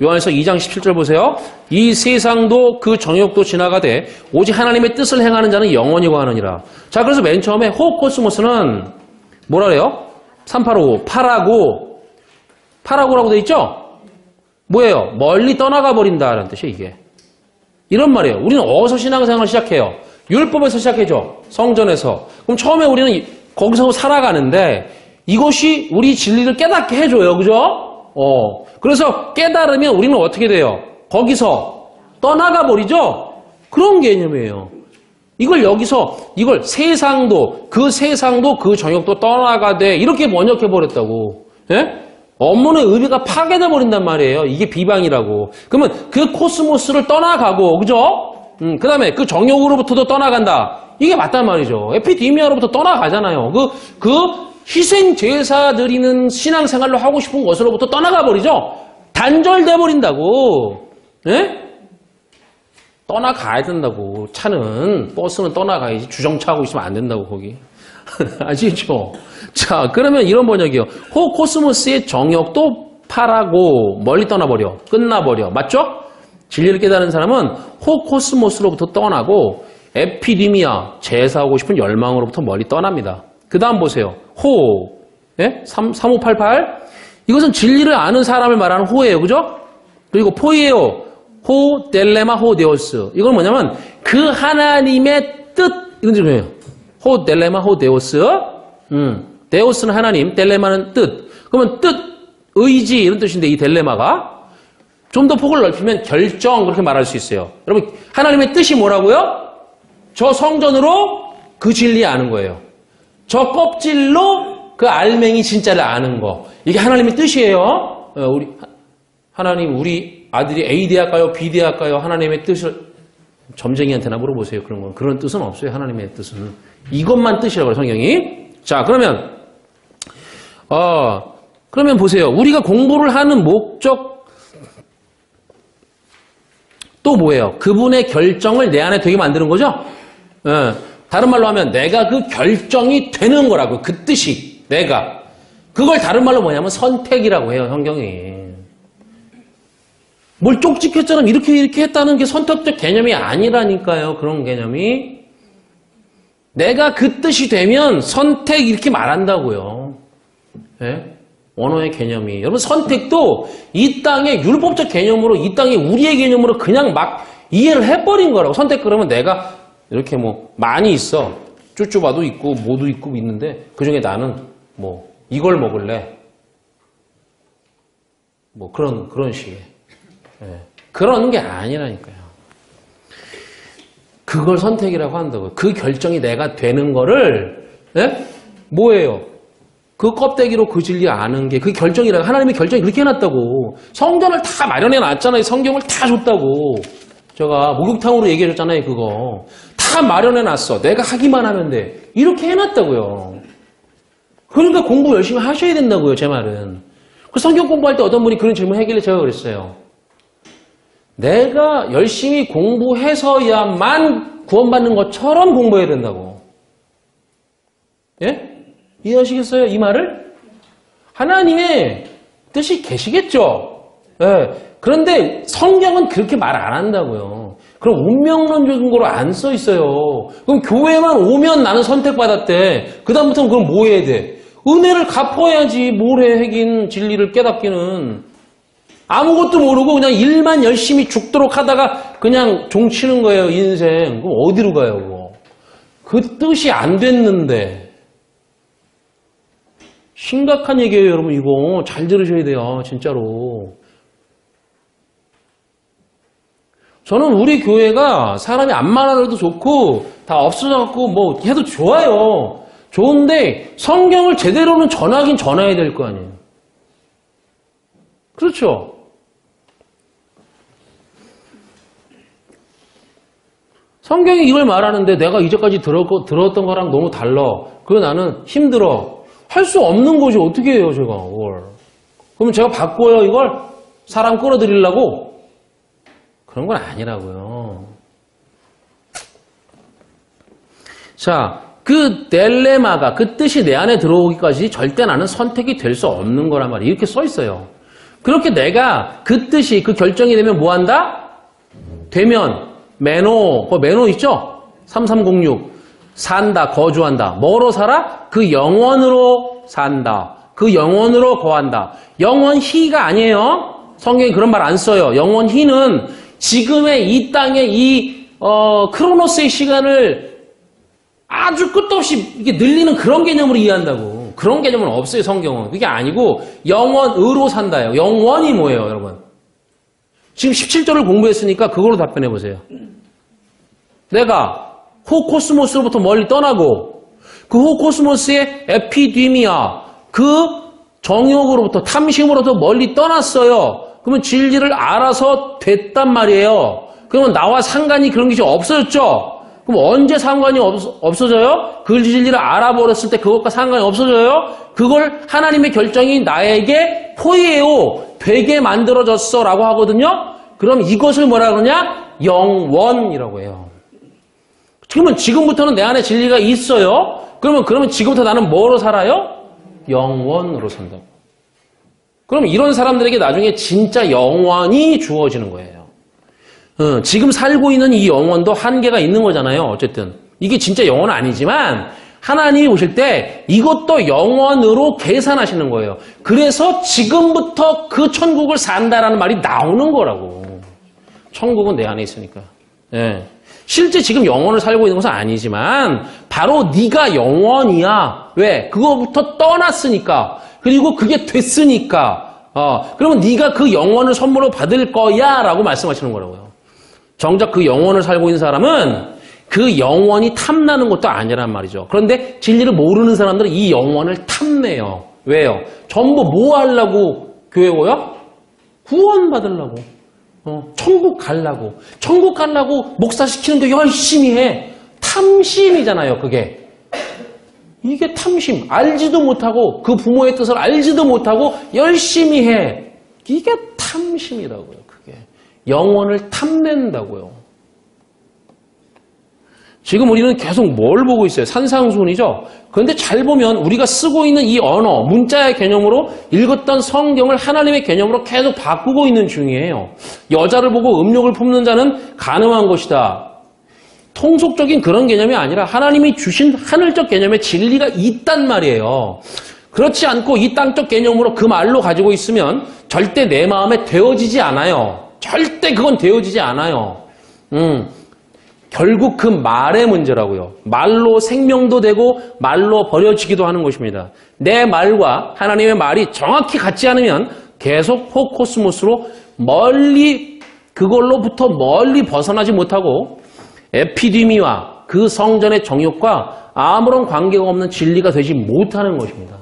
요한에서 2장 17절 보세요. 이 세상도 그 정욕도 지나가되 오직 하나님의 뜻을 행하는 자는 영원히 거하느니라. 자, 그래서 맨 처음에 호 코스모스는 뭐라 그래요? 3855 파라고라고 돼 있죠? 뭐예요? 멀리 떠나가 버린다라는 뜻이에요, 이게. 이런 말이에요. 우리는 어디서 신앙생활을 시작해요? 율법에서 시작해죠. 성전에서. 그럼 처음에 우리는 거기서 살아가는데 이것이 우리 진리를 깨닫게 해줘요. 그죠? 그래서 깨달으면 우리는 어떻게 돼요? 거기서 떠나가 버리죠? 그런 개념이에요. 이걸 여기서 이걸 세상도 그 정욕도 떠나가되 이렇게 번역해 버렸다고. 예? 업문의 의미가 파괴돼 버린단 말이에요. 이게 비방이라고. 그러면 그 코스모스를 떠나가고, 그죠? 그 다음에 그 정욕으로부터도 떠나간다. 이게 맞단 말이죠. 에피디미아로부터 떠나가잖아요. 그 희생 제사 드리는 신앙생활로 하고 싶은 것으로부터 떠나가 버리죠. 단절돼 버린다고. 예? 떠나가야 된다고. 차는, 버스는 떠나가야지. 주정차 하고 있으면 안 된다고, 거기. 아시죠? 자, 그러면 이런 번역이요. 코스모스의 정욕도 파라고 멀리 떠나버려. 끝나버려. 맞죠? 진리를 깨달은 사람은 코스모스로부터 떠나고 에피디미아, 제사하고 싶은 열망으로부터 멀리 떠납니다. 그 다음 보세요. 예? 3588. 이것은 진리를 아는 사람을 말하는 호예요. 그죠? 그리고 포이에요. 델레마, 데오스. 이건 뭐냐면 그 하나님의 뜻 이런 뜻이에요. 델레마, 데오스. 데오스는 하나님, 델레마는 뜻. 그러면 뜻, 의지 이런 뜻인데 이 델레마가 좀 더 폭을 넓히면 결정 그렇게 말할 수 있어요. 여러분 하나님의 뜻이 뭐라고요? 저 성전으로 그 진리 아는 거예요. 저 껍질로 그 알맹이 진짜를 아는 거. 이게 하나님의 뜻이에요. 하나님 우리 아들이 A 대학 가요? B 대학 가요? 하나님의 뜻을 점쟁이한테나 물어보세요. 그런 건. 그런 뜻은 없어요. 하나님의 뜻은. 이것만 뜻이라고 해요. 성경이. 자, 그러면 보세요. 우리가 공부를 하는 목적 또 뭐예요? 그분의 결정을 내 안에 되게 만드는 거죠? 예. 다른 말로 하면 내가 그 결정이 되는 거라고. 그 뜻이. 내가. 그걸 다른 말로 뭐냐면 선택이라고 해요. 성경이. 뭘 쪽집게처럼 이렇게 했다는 게 선택적 개념이 아니라니까요. 그런 개념이. 내가 그 뜻이 되면 선택 이렇게 말한다고요. 예? 언어의 개념이. 여러분 선택도 이 땅의 율법적 개념으로 이 땅의 우리의 개념으로 그냥 막 이해를 해버린 거라고. 선택 그러면 내가 이렇게 뭐 많이 있어. 쭈쭈바도 있고 뭐도 있고 있는데 그중에 나는 뭐 이걸 먹을래. 뭐 그런 식의. 예. 그런 게 아니라니까요. 그걸 선택이라고 한다고요. 그 결정이 내가 되는 거를 예? 뭐예요? 그 껍데기로 그 진리 아는 게 그 결정이라고. 하나님의 결정이 그렇게 해놨다고. 성전을 다 마련해 놨잖아요. 성경을 다 줬다고. 제가 목욕탕으로 얘기해 줬잖아요. 그거 다 마련해 놨어. 내가 하기만 하면 돼. 이렇게 해놨다고요. 그러니까 공부 열심히 하셔야 된다고요. 제 말은. 그 성경 공부할 때 어떤 분이 그런 질문 하길래 제가 그랬어요. 내가 열심히 공부해서야만 구원받는 것처럼 공부해야 된다고. 예? 이해하시겠어요? 이 말을? 하나님의 뜻이 계시겠죠? 예. 그런데 성경은 그렇게 말 안 한다고요. 그럼 운명론적인 거로 안 써 있어요. 그럼 교회만 오면 나는 선택받았대. 그 다음부터는 그럼 뭐 해야 돼? 은혜를 갚아야지. 뭘 해, 하긴 진리를 깨닫기는. 아무것도 모르고 그냥 일만 열심히 죽도록 하다가 그냥 종치는 거예요. 인생. 그럼 어디로 가요? 그거? 그 뜻이 안 됐는데. 심각한 얘기예요. 여러분 이거 잘 들으셔야 돼요. 진짜로. 저는 우리 교회가 사람이 안 많아도 좋고 다 없어져갖고 뭐 해도 좋아요. 좋은데 성경을 제대로는 전하긴 전해야 될 거 아니에요. 그렇죠? 성경이 이걸 말하는데 내가 이제까지 들었던 거랑 너무 달라. 그거 나는 힘들어. 할 수 없는 거지. 어떻게 해요 제가 그걸. 그러면 제가 바꿔요 이걸? 사람 끌어들이려고? 그런 건 아니라고요. 자, 그 델레마가 그 뜻이 내 안에 들어오기까지 절대 나는 선택이 될 수 없는 거란 말이에요. 이렇게 써 있어요. 그렇게 내가 그 뜻이 그 결정이 되면 뭐 한다? 되면 매노 있죠? 3306 산다, 거주한다. 뭐로 살아? 그 영원으로 산다. 그 영원으로 거한다. 영원히가 아니에요. 성경에 그런 말 안 써요. 영원히는 지금의 이 땅의 이 크로노스의 시간을 아주 끝도 없이 이게 늘리는 그런 개념으로 이해한다고. 그런 개념은 없어요. 성경은. 그게 아니고 영원으로 산다예요. 영원이 뭐예요, 여러분? 지금 17절을 공부했으니까 그걸로 답변해 보세요. 내가 호코스모스로부터 멀리 떠나고 그 호코스모스의 에피디미아, 그 정욕으로부터 탐심으로부터 멀리 떠났어요. 그러면 진리를 알아서 됐단 말이에요. 그러면 나와 상관이 그런 것이 없어졌죠. 그럼 언제 상관이 없어져요? 그 진리를 알아버렸을 때 그것과 상관이 없어져요? 그걸 하나님의 결정이 나에게 포이에오 되게 만들어졌어 라고 하거든요. 그럼 이것을 뭐라 그러냐? 영원이라고 해요. 그러면 지금부터는 내 안에 진리가 있어요. 그러면 지금부터 나는 뭐로 살아요? 영원으로 산다고. 그럼 이런 사람들에게 나중에 진짜 영원이 주어지는 거예요. 지금 살고 있는 이 영혼도 한계가 있는 거잖아요. 어쨌든 이게 진짜 영혼은 아니지만 하나님이 보실 때 이것도 영혼으로 계산하시는 거예요. 그래서 지금부터 그 천국을 산다라는 말이 나오는 거라고. 천국은 내 안에 있으니까. 예. 실제 지금 영혼을 살고 있는 것은 아니지만 바로 네가 영혼이야. 왜? 그거부터 떠났으니까. 그리고 그게 됐으니까. 그러면 네가 그 영혼을 선물로 받을 거야 라고 말씀하시는 거라고요. 정작 그 영혼을 살고 있는 사람은 그 영혼이 탐나는 것도 아니란 말이죠. 그런데 진리를 모르는 사람들은 이 영혼을 탐내요. 왜요? 전부 뭐 하려고 교회 오요? 구원 받으려고. 천국 가려고. 천국 가려고 목사 시키는 거 열심히 해. 탐심이잖아요, 그게. 이게 탐심. 알지도 못하고 그 부모의 뜻을 알지도 못하고 열심히 해. 이게 탐심이라고요, 그게. 영혼을 탐낸다고요. 지금 우리는 계속 뭘 보고 있어요? 산상수훈이죠? 그런데 잘 보면 우리가 쓰고 있는 이 언어, 문자의 개념으로 읽었던 성경을 하나님의 개념으로 계속 바꾸고 있는 중이에요. 여자를 보고 음욕을 품는 자는 간음한 것이다. 통속적인 그런 개념이 아니라 하나님이 주신 하늘적 개념에 진리가 있단 말이에요. 그렇지 않고 이 땅적 개념으로 그 말로 가지고 있으면 절대 내 마음에 되어지지 않아요. 절대 그건 되어지지 않아요. 결국 그 말의 문제라고요. 말로 생명도 되고 말로 버려지기도 하는 것입니다. 내 말과 하나님의 말이 정확히 같지 않으면 계속 호코스모스로 멀리 그걸로부터 멀리 벗어나지 못하고 에피디미와 그 성전의 정욕과 아무런 관계가 없는 진리가 되지 못하는 것입니다.